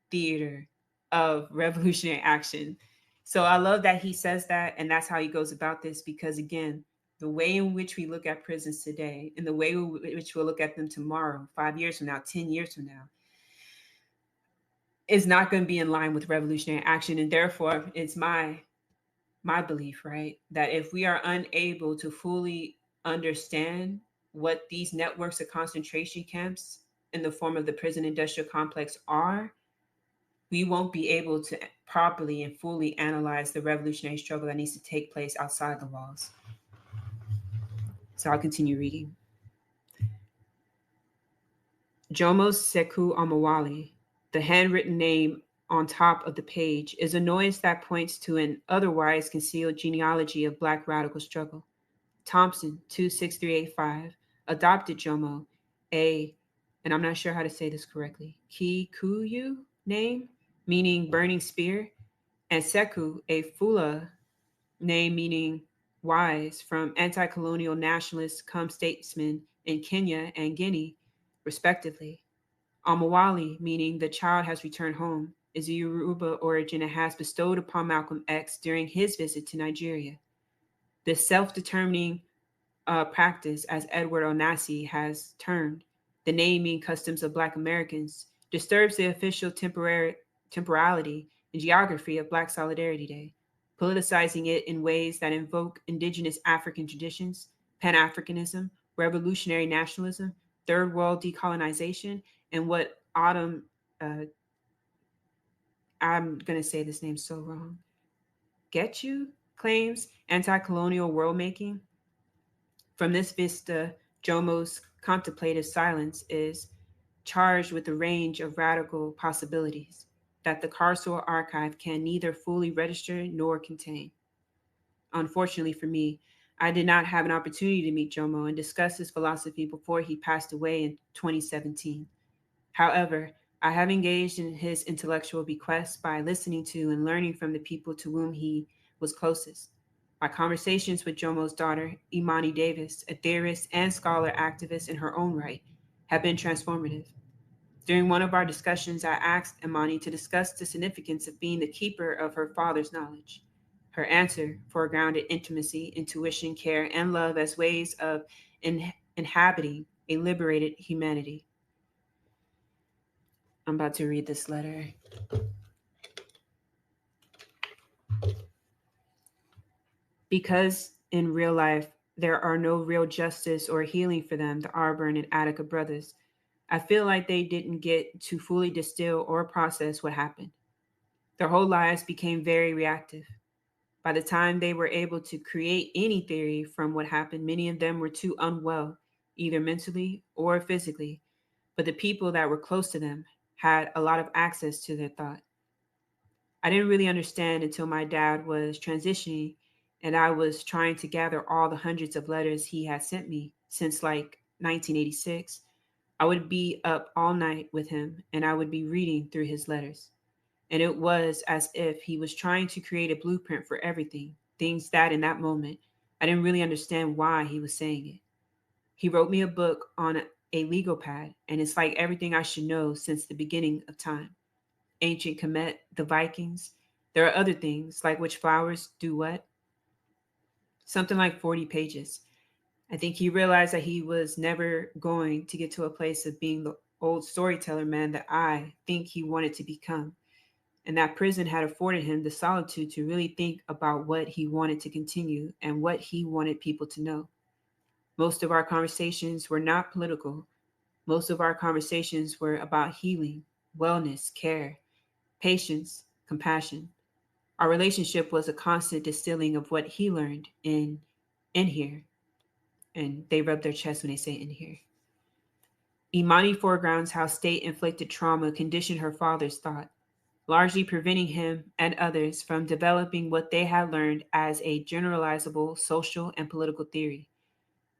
theater of revolutionary action. So I love that he says that, and that's how he goes about this, because again, the way in which we look at prisons today and the way in which we'll look at them tomorrow, 5 years from now, 10 years from now, is not going to be in line with revolutionary action. And therefore, it's my belief, right, that if we are unable to fully understand what these networks of concentration camps in the form of the prison industrial complex are, we won't be able to properly and fully analyze the revolutionary struggle that needs to take place outside the walls. So I'll continue reading. Jomo Sekou Amawali, the handwritten name on top of the page, is a noise that points to an otherwise concealed genealogy of Black radical struggle. Thompson, 26385, adopted Jomo, and I'm not sure how to say this correctly, Kikuyu name, meaning burning spear, and Sekou, a Fula name meaning wise, from anti colonial nationalist come statesmen in Kenya and Guinea, respectively. Amawali, meaning the child has returned home, is a Yoruba origin and has bestowed upon Malcolm X during his visit to Nigeria. This self determining practice, as Edward Onassi has termed the naming customs of Black Americans, disturbs the official temporality and geography of Black Solidarity Day, politicizing it in ways that invoke indigenous African traditions, Pan Africanism, revolutionary nationalism, third world decolonization, and what I'm going to say this name so wrong, Getchu claims anti colonial world making. From this vista, Jomo's contemplative silence is charged with a range of radical possibilities that the carceral archive can neither fully register nor contain. Unfortunately for me, I did not have an opportunity to meet Jomo and discuss his philosophy before he passed away in 2017. However, I have engaged in his intellectual bequests by listening to and learning from the people to whom he was closest. My conversations with Jomo's daughter, Imani Davis, a theorist and scholar activist in her own right, have been transformative. During one of our discussions, I asked Imani to discuss the significance of being the keeper of her father's knowledge. Her answer foregrounded intimacy, intuition, care, and love as ways of inhabiting a liberated humanity. I'm about to read this letter. Because in real life, there are no real justice or healing for them, the Arburn and Attica brothers, I feel like they didn't get to fully distill or process what happened. Their whole lives became very reactive. By the time they were able to create any theory from what happened, many of them were too unwell, either mentally or physically, but the people that were close to them had a lot of access to their thought. I didn't really understand until my dad was transitioning and I was trying to gather all the hundreds of letters he had sent me since like 1986. I would be up all night with him and I would be reading through his letters. And it was as if he was trying to create a blueprint for everything, things that in that moment I didn't really understand why he was saying it. He wrote me a book on a legal pad, and it's like everything I should know since the beginning of time. Ancient Kemet, the Vikings. There are other things, like which flowers do what. Something like 40 pages. I think he realized that he was never going to get to a place of being the old storyteller man that I think he wanted to become. And that prison had afforded him the solitude to really think about what he wanted to continue and what he wanted people to know. Most of our conversations were not political. Most of our conversations were about healing, wellness, care, patience, compassion. Our relationship was a constant distilling of what he learned in here. And they rub their chest when they say in here. Imani foregrounds how state inflicted trauma conditioned her father's thought, largely preventing him and others from developing what they had learned as a generalizable social and political theory.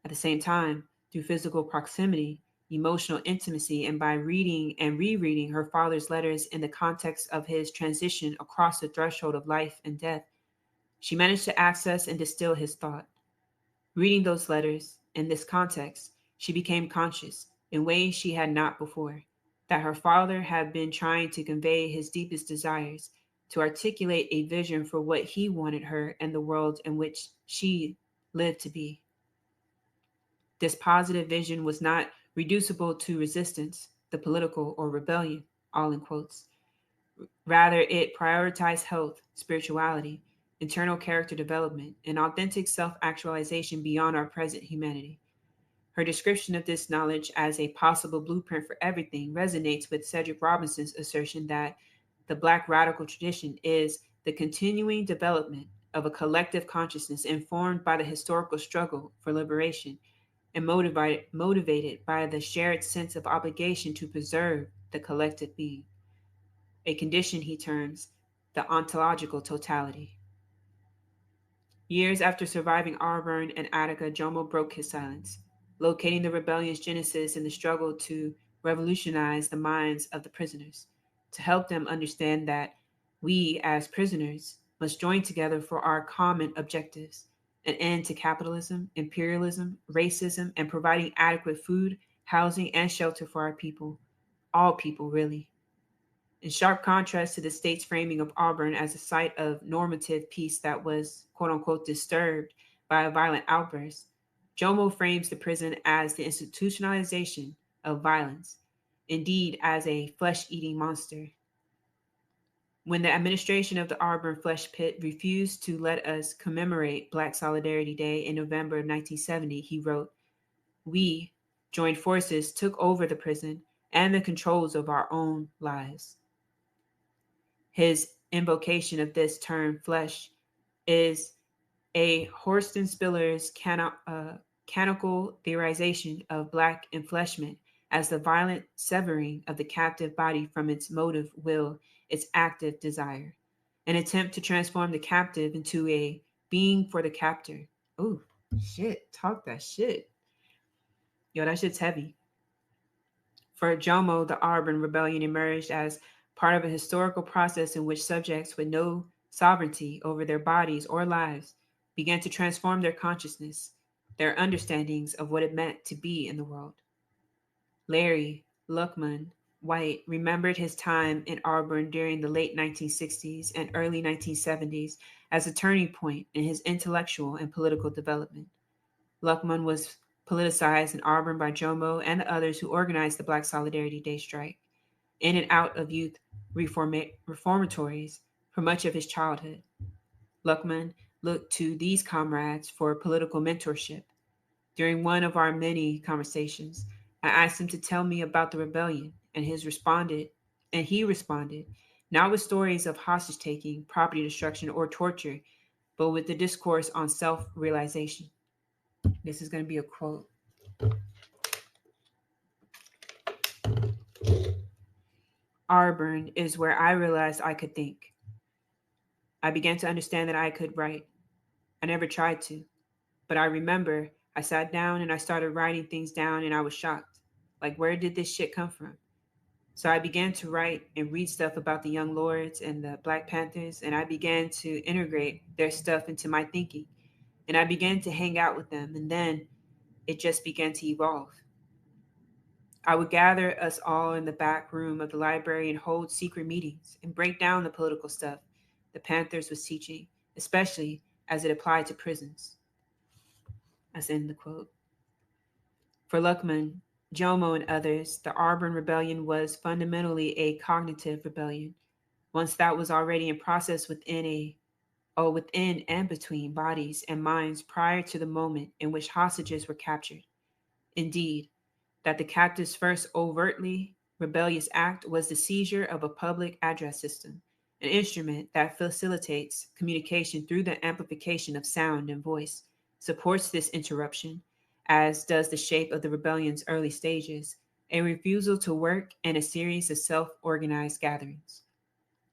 At the same time, through physical proximity, emotional intimacy, and by reading and rereading her father's letters in the context of his transition across the threshold of life and death, she managed to access and distill his thought. Reading those letters in this context, she became conscious in ways she had not before that her father had been trying to convey his deepest desires, to articulate a vision for what he wanted her and the world in which she lived to be. This positive vision was not reducible to resistance, the political, or rebellion, all in quotes. Rather, it prioritized health, spirituality, internal character development, and authentic self actualization beyond our present humanity. Her description of this knowledge as a possible blueprint for everything resonates with Cedric Robinson's assertion that the Black radical tradition is the continuing development of a collective consciousness informed by the historical struggle for liberation and motivated by the shared sense of obligation to preserve the collective being, a condition he terms the ontological totality. Years after surviving Auburn and Attica, Jomo broke his silence, locating the rebellion's genesis in the struggle to revolutionize the minds of the prisoners, to help them understand that we, as prisoners, must join together for our common objectives: an end to capitalism, imperialism, racism, and providing adequate food, housing, and shelter for our people. All people, really. In sharp contrast to the state's framing of Auburn as a site of normative peace that was, quote unquote, disturbed by a violent outburst, Jomo frames the prison as the institutionalization of violence, indeed, as a flesh eating monster. When the administration of the Auburn Flesh Pit refused to let us commemorate Black Solidarity Day in November of 1970, he wrote, "We, joined forces, took over the prison and the controls of our own lives." His invocation of this term flesh is a Horsten Spiller's canonical theorization of Black enfleshment as the violent severing of the captive body from its motive will, its active desire, an attempt to transform the captive into a being for the captor. Ooh, shit, talk that shit. Yo, that shit's heavy. For Jomo, the Auburn Rebellion emerged as part of a historical process in which subjects with no sovereignty over their bodies or lives began to transform their consciousness, their understandings of what it meant to be in the world. Larry Luckman White remembered his time in Auburn during the late 1960s and early 1970s as a turning point in his intellectual and political development. Luckman was politicized in Auburn by Jomo and the others who organized the Black Solidarity Day strike, in and out of youth reformatories for much of his childhood. Luckman looked to these comrades for political mentorship. During one of our many conversations, I asked him to tell me about the rebellion, and he responded, not with stories of hostage taking, property destruction, or torture, but with the discourse on self-realization. This is going to be a quote. Auburn is where I realized I could think. I began to understand that I could write. I never tried to, but I remember I sat down and I started writing things down and I was shocked. Like, where did this shit come from? So I began to write and read stuff about the Young Lords and the Black Panthers, and I began to integrate their stuff into my thinking. And I began to hang out with them, and then it just began to evolve. I would gather us all in the back room of the library and hold secret meetings and break down the political stuff the Panthers was teaching, especially as it applied to prisons. That's in the quote. For Luckman, Jomo, and others, the Auburn Rebellion was fundamentally a cognitive rebellion. Once that was already in process within and between bodies and minds prior to the moment in which hostages were captured. Indeed, that the captive's first overtly rebellious act was the seizure of a public address system, an instrument that facilitates communication through the amplification of sound and voice, supports this interruption, as does the shape of the rebellion's early stages, a refusal to work and a series of self organized gatherings.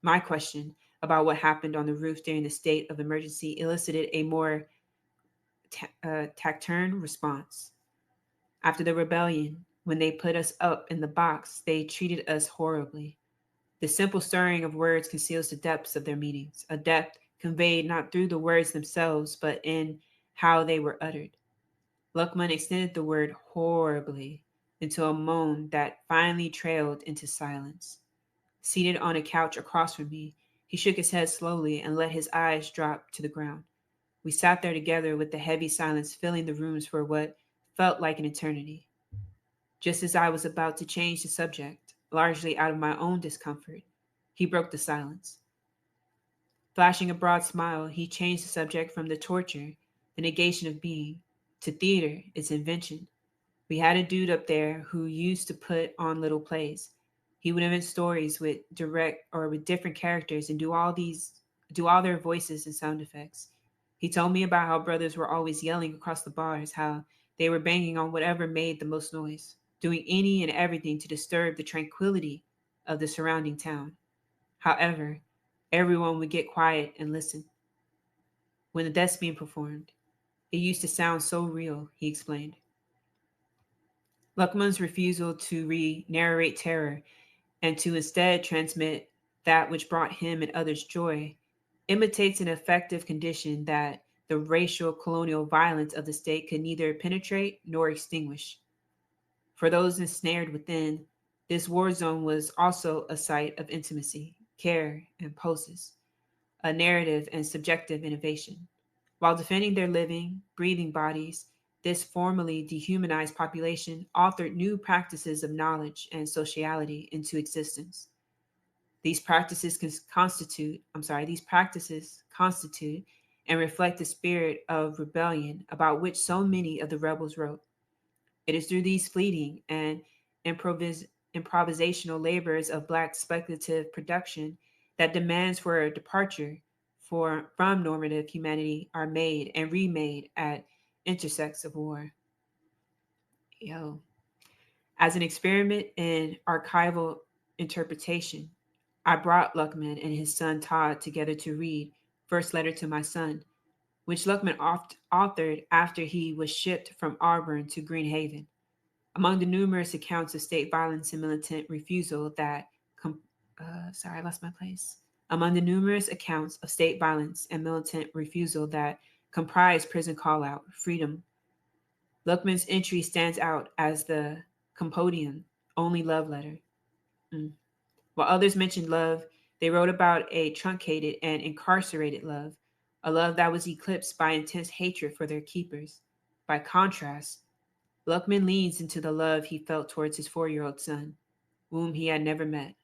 My question about what happened on the roof during the state of emergency elicited a more taciturn response. After the rebellion, when they put us up in the box, they treated us horribly. The simple stirring of words conceals the depths of their meanings, a depth conveyed not through the words themselves, but in how they were uttered. Luckman extended the word horribly into a moan that finally trailed into silence. Seated on a couch across from me, he shook his head slowly and let his eyes drop to the ground. We sat there together with the heavy silence filling the rooms for what felt like an eternity. Just as I was about to change the subject, largely out of my own discomfort, he broke the silence. Flashing a broad smile, he changed the subject from the torture, the negation of being, to theater, its invention. We had a dude up there who used to put on little plays. He would invent stories with different characters and do all their voices and sound effects. He told me about how brothers were always yelling across the bars, how they were banging on whatever made the most noise, doing any and everything to disturb the tranquility of the surrounding town. However, everyone would get quiet and listen. When the thespian performed, it used to sound so real, he explained. Luckman's refusal to re narrate terror and to instead transmit that which brought him and others joy imitates an effective condition that the racial colonial violence of the state could neither penetrate nor extinguish. For those ensnared within, this war zone was also a site of intimacy, care, and poses, a narrative and subjective innovation. While defending their living, breathing bodies, this formerly dehumanized population authored new practices of knowledge and sociality into existence. These practices constitute and reflect the spirit of rebellion about which so many of the rebels wrote. It is through these fleeting and improvisational labors of Black speculative production that demands for a departure from normative humanity are made and remade at intersects of war. Yo. As an experiment in archival interpretation, I brought Luckman and his son Todd together to read First Letter to My Son, which Luckman authored after he was shipped from Auburn to Greenhaven. Among the numerous accounts of state violence and militant refusal that, I lost my place. Among the numerous accounts of state violence and militant refusal that comprise prison call-out, freedom, Luckman's entry stands out as the compendium, only love letter. Mm. While others mentioned love, they wrote about a truncated and incarcerated love, a love that was eclipsed by intense hatred for their keepers. By contrast, Luckman leans into the love he felt towards his 4-year-old son, whom he had never met.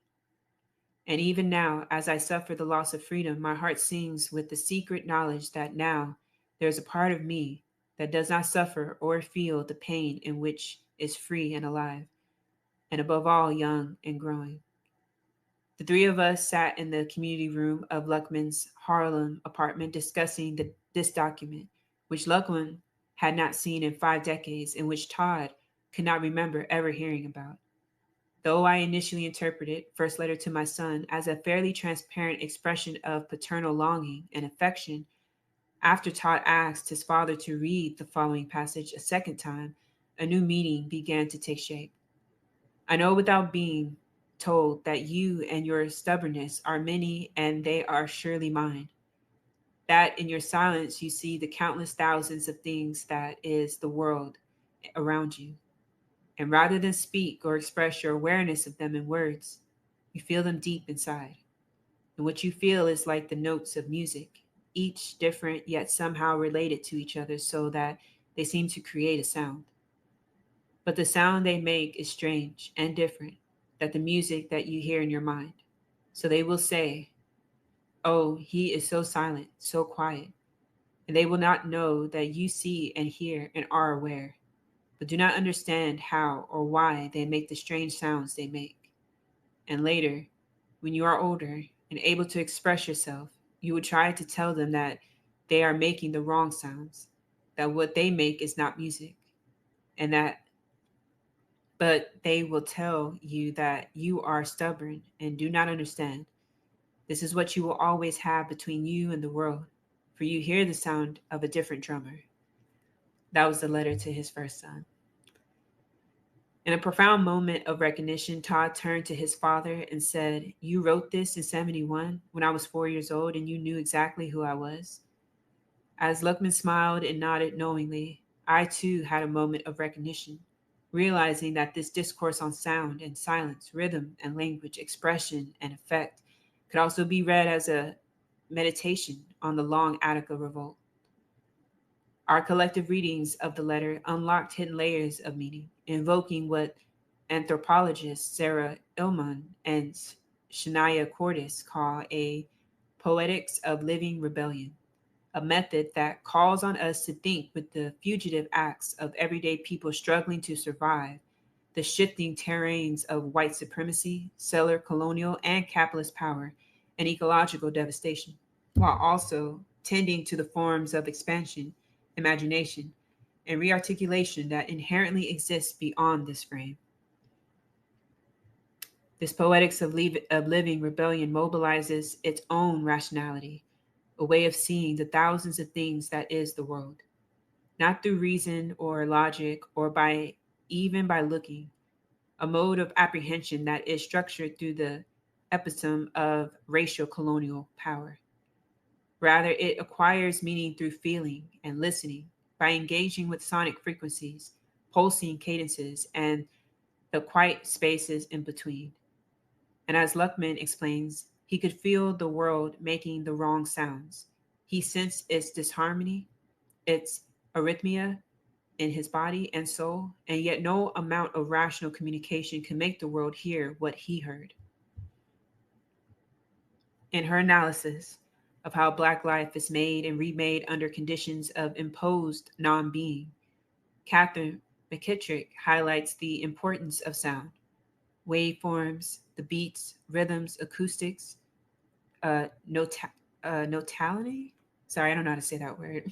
And even now, as I suffer the loss of freedom, my heart sings with the secret knowledge that now there is a part of me that does not suffer or feel the pain in which is free and alive, and above all, young and growing. The three of us sat in the community room of Luckman's Harlem apartment discussing this document, which Luckman had not seen in 5 decades and which Todd could not remember ever hearing about. Though I initially interpreted First Letter to My Son as a fairly transparent expression of paternal longing and affection, after Todd asked his father to read the following passage a second time, a new meaning began to take shape. I know without being told that you and your stubbornness are many and they are surely mine. That in your silence you see the countless thousands of things that is the world around you. And rather than speak or express your awareness of them in words, you feel them deep inside. And what you feel is like the notes of music, each different yet somehow related to each other so that they seem to create a sound. But the sound they make is strange and different than the music that you hear in your mind. So they will say, "Oh, he is so silent, so quiet." And they will not know that you see and hear and are aware, but do not understand how or why they make the strange sounds they make. And later, when you are older and able to express yourself, you will try to tell them that they are making the wrong sounds, that what they make is not music, and that but they will tell you that you are stubborn and do not understand. This is what you will always have between you and the world, for you hear the sound of a different drummer. That was the letter to his first son. In a profound moment of recognition, Todd turned to his father and said, "You wrote this in 71 when I was 4 years old and you knew exactly who I was." As Luckman smiled and nodded knowingly, I too had a moment of recognition, realizing that this discourse on sound and silence, rhythm and language, expression and effect could also be read as a meditation on the Long Attica Revolt. Our collective readings of the letter unlocked hidden layers of meaning, invoking what anthropologists Sarah Illman and Shania Cordes call a poetics of living rebellion, a method that calls on us to think with the fugitive acts of everyday people struggling to survive the shifting terrains of white supremacy, settler colonial and capitalist power, and ecological devastation, while also tending to the forms of expansion, imagination, and rearticulation that inherently exists beyond this frame. This poetics of living rebellion mobilizes its own rationality, a way of seeing the thousands of things that is the world, not through reason or logic or by even by looking, a mode of apprehension that is structured through the epitome of racial colonial power. Rather, it acquires meaning through feeling and listening, by engaging with sonic frequencies, pulsing cadences, and the quiet spaces in between. And as Luckman explains, he could feel the world making the wrong sounds. He sensed its disharmony, its arrhythmia in his body and soul, and yet no amount of rational communication can make the world hear what he heard. In her analysis of how Black life is made and remade under conditions of imposed non being, Catherine McKittrick highlights the importance of sound, waveforms, the beats, rhythms, acoustics, notality. Sorry, I don't know how to say that word.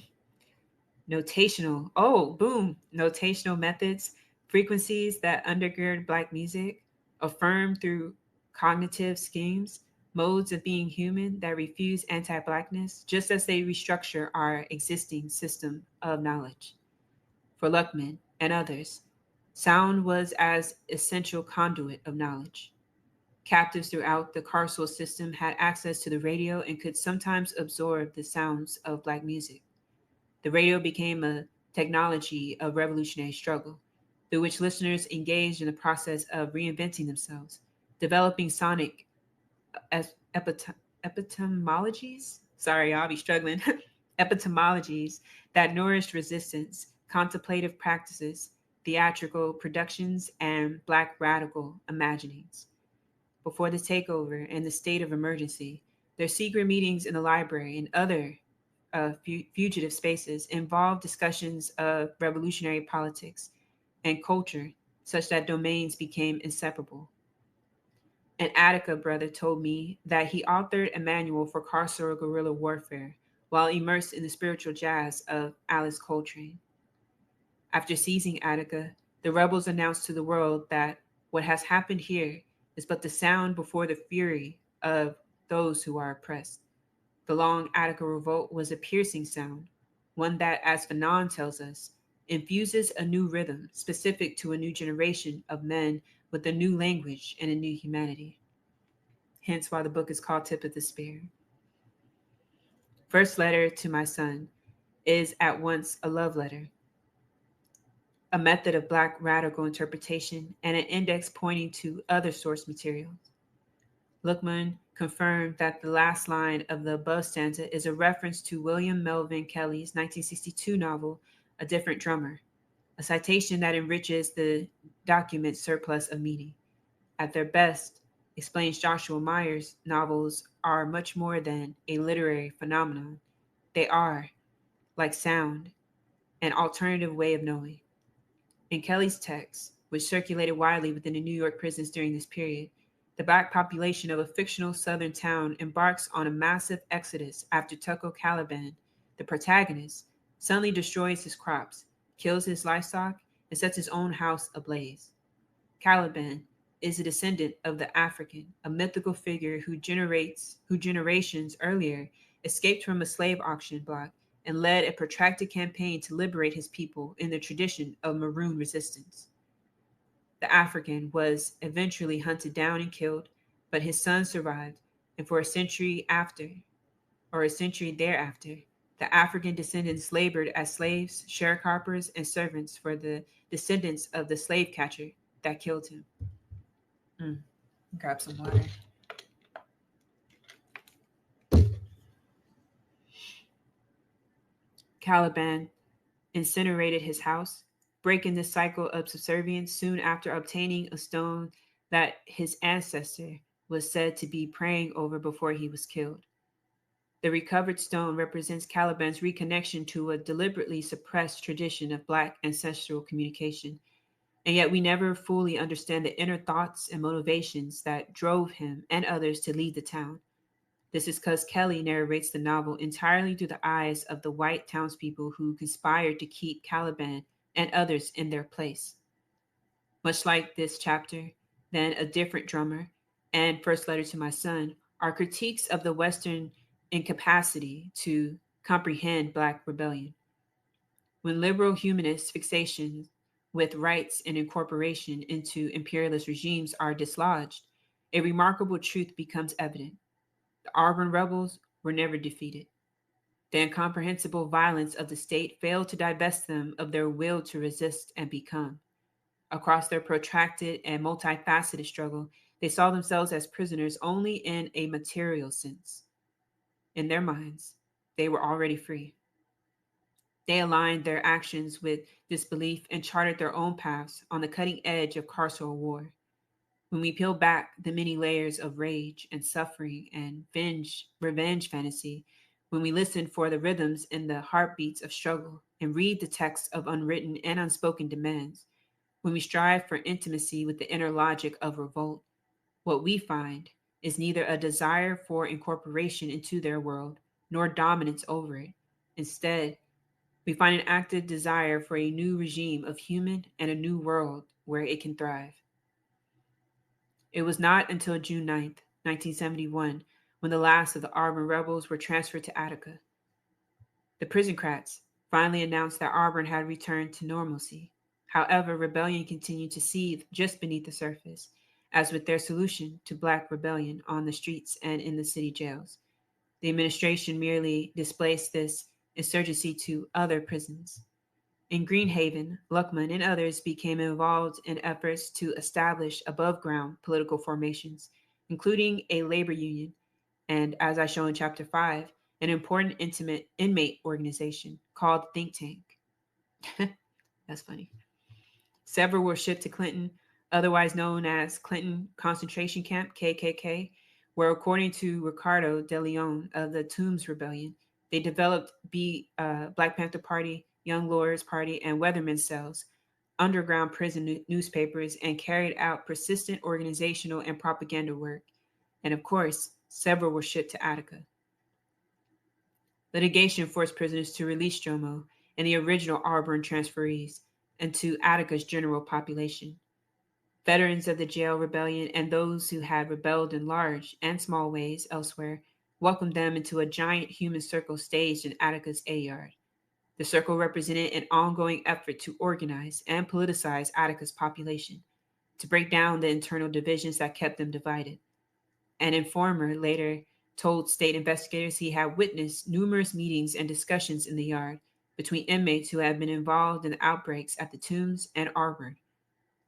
Notational. Oh, boom. Notational methods, frequencies that undergird Black music, affirmed through cognitive schemes, modes of being human that refuse anti Blackness, just as they restructure our existing system of knowledge. For Luckman and others, sound was as essential conduit of knowledge. Captives throughout the carceral system had access to the radio and could sometimes absorb the sounds of Black music. The radio became a technology of revolutionary struggle, through which listeners engaged in the process of reinventing themselves, developing sonic epistemologies. Sorry, I'll be struggling. Epistemologies that nourished resistance, contemplative practices, theatrical productions, and Black radical imaginings. Before the takeover and the state of emergency, their secret meetings in the library and other fugitive spaces involved discussions of revolutionary politics and culture, such that domains became inseparable. An Attica brother told me that he authored a manual for carceral guerrilla warfare while immersed in the spiritual jazz of Alice Coltrane. After seizing Attica, the rebels announced to the world that What has happened here is but the sound before the fury of those who are oppressed. The Long Attica Revolt was a piercing sound, one that, as Fanon tells us, infuses a new rhythm specific to a new generation of men with a new language and a new humanity. Hence why the book is called Tip of the Spear. First Letter to My Son is at once a love letter, a method of Black radical interpretation, and an index pointing to other source materials. Lookman confirmed that the last line of the above stanza is a reference to William Melvin Kelly's 1962 novel, A Different Drummer, a citation that enriches the document's surplus of meaning. At their best, explains Joshua Meyer's novels are much more than a literary phenomenon. They are, like sound, an alternative way of knowing. In Kelly's text, which circulated widely within the New York prisons during this period, the Black population of a fictional southern town embarks on a massive exodus after Tucker Caliban, the protagonist, suddenly destroys his crops, kills his livestock, and sets his own house ablaze. Caliban is a descendant of the African, a mythical figure who generations earlier escaped from a slave auction block and led a protracted campaign to liberate his people in the tradition of maroon resistance. The African was eventually hunted down and killed, but his son survived, and for a century thereafter, the African descendants labored as slaves, sharecroppers, and servants for the descendants of the slave catcher that killed him. Grab some water. Caliban incinerated his house, breaking the cycle of subservience soon after obtaining a stone that his ancestor was said to be praying over before he was killed. The recovered stone represents Caliban's reconnection to a deliberately suppressed tradition of Black ancestral communication, and yet we never fully understand the inner thoughts and motivations that drove him and others to leave the town. This is because Kelly narrates the novel entirely through the eyes of the white townspeople who conspired to keep Caliban and others in their place. Much like this chapter, then A Different Drummer and First Letter to My Son are critiques of the Western incapacity to comprehend Black rebellion. When liberal humanist fixations with rights and incorporation into imperialist regimes are dislodged, a remarkable truth becomes evident. The Auburn rebels were never defeated. The incomprehensible violence of the state failed to divest them of their will to resist and become. Across their protracted and multifaceted struggle, they saw themselves as prisoners only in a material sense. In their minds, they were already free. They aligned their actions with this belief and charted their own paths on the cutting edge of carceral war. When we peel back the many layers of rage and suffering and revenge fantasy, when we listen for the rhythms and the heartbeats of struggle and read the texts of unwritten and unspoken demands, when we strive for intimacy with the inner logic of revolt, what we find is neither a desire for incorporation into their world nor dominance over it. Instead, we find an active desire for a new regime of human and a new world where it can thrive. It was not until June 9th, 1971, when the last of the Auburn rebels were transferred to Attica. The prisoncrats finally announced that Auburn had returned to normalcy. However, rebellion continued to seethe just beneath the surface, as with their solution to Black rebellion on the streets and in the city jails. The administration merely displaced this insurgency to other prisons. In Greenhaven, Luckman and others became involved in efforts to establish above ground political formations, including a labor union, and, as I show in Chapter 5, an important inmate organization called Think Tank. That's funny. Several were shipped to Clinton, otherwise known as Clinton Concentration Camp, KKK, where, according to Ricardo de Leon of the Tombs Rebellion, they developed Black Panther Party, Young Lawyers Party, and Weathermen cells, underground prison newspapers, and carried out persistent organizational and propaganda work. And of course, several were shipped to Attica. Litigation forced prisoners to release Jomo and the original Auburn transferees and to Attica's general population. Veterans of the jail rebellion and those who had rebelled in large and small ways elsewhere welcomed them into a giant human circle staged in Attica's A Yard. The circle represented an ongoing effort to organize and politicize Attica's population, to break down the internal divisions that kept them divided. An informer later told state investigators he had witnessed numerous meetings and discussions in the yard between inmates who had been involved in the outbreaks at the Tombs and Arbor.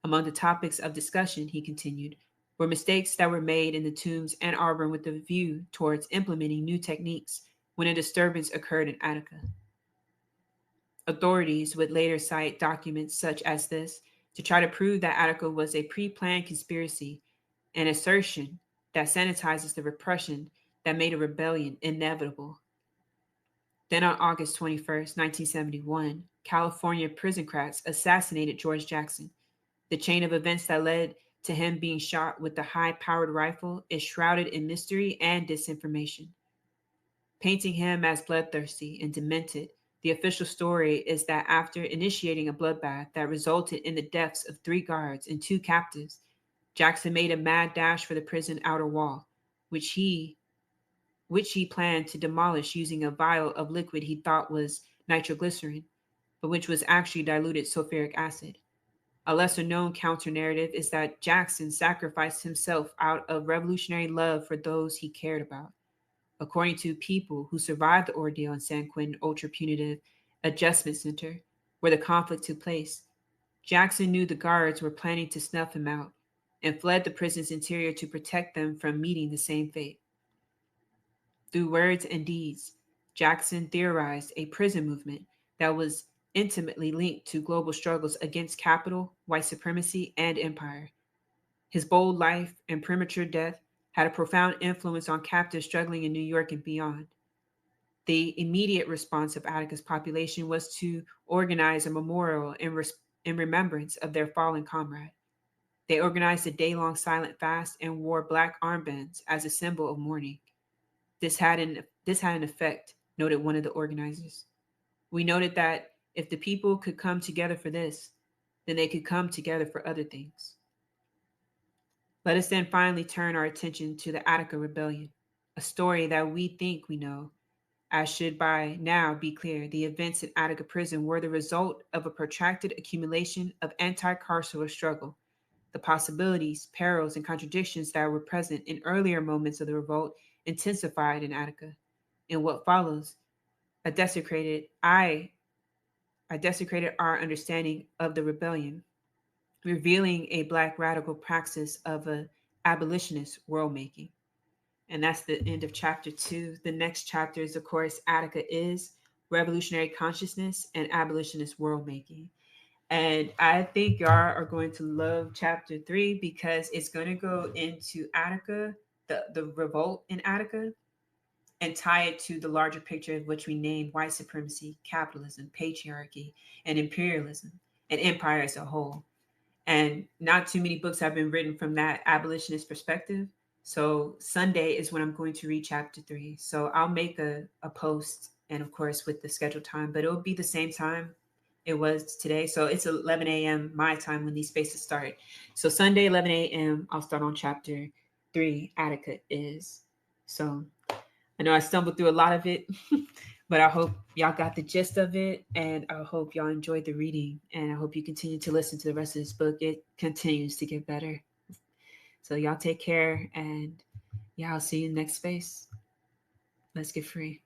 Among the topics of discussion, he continued, were mistakes that were made in the Tombs and Arbor with a view towards implementing new techniques when a disturbance occurred in Attica. Authorities would later cite documents such as this to try to prove that Attica was a pre planned conspiracy, an assertion that sanitizes the repression that made a rebellion inevitable. Then on August 21st, 1971, California prison cracks assassinated George Jackson. The chain of events that led to him being shot with the high powered rifle is shrouded in mystery and disinformation. Painting him as bloodthirsty and demented, the official story is that after initiating a bloodbath that resulted in the deaths of 3 guards and 2 captives, Jackson made a mad dash for the prison outer wall, which he planned to demolish using a vial of liquid he thought was nitroglycerin, but which was actually diluted sulfuric acid. A lesser known counter narrative is that Jackson sacrificed himself out of revolutionary love for those he cared about. According to people who survived the ordeal in San Quentin Ultra Punitive Adjustment Center, where the conflict took place, Jackson knew the guards were planning to snuff him out and fled the prison's interior to protect them from meeting the same fate. Through words and deeds, Jackson theorized a prison movement that was intimately linked to global struggles against capital, white supremacy, and empire. His bold life and premature death had a profound influence on captives struggling in New York and beyond. The immediate response of Attica's population was to organize a memorial in remembrance of their fallen comrade. They organized a day-long silent fast and wore black armbands as a symbol of mourning. This had an effect, noted one of the organizers. We noted that if the people could come together for this, then they could come together for other things. Let us then finally turn our attention to the Attica Rebellion, a story that we think we know, as should by now be clear. The events in Attica prison were the result of a protracted accumulation of anti-carceral struggle. The possibilities, perils, and contradictions that were present in earlier moments of the revolt intensified in Attica. In what follows, I desecrated our understanding of the rebellion, revealing a Black radical praxis of an abolitionist world making. And that's the end of chapter 2. The next chapter is, of course, Attica is Revolutionary Consciousness and Abolitionist World Making. And I think y'all are going to love chapter 3 because it's going to go into Attica, the revolt in Attica, and tie it to the larger picture of which we named white supremacy, capitalism, patriarchy, and imperialism, and empire as a whole. And not too many books have been written from that abolitionist perspective. So Sunday is when I'm going to read chapter 3. So I'll make a post, and of course with the scheduled time, but it'll be the same time it was today. So it's 11 a.m. my time when these spaces start. So Sunday, 11 a.m., I'll start on chapter 3, Attica is. So I know I stumbled through a lot of it, but I hope y'all got the gist of it, and I hope y'all enjoyed the reading, and I hope you continue to listen to the rest of this book. It continues to get better. So y'all take care, and yeah, I'll see you in the next space. Let's get free.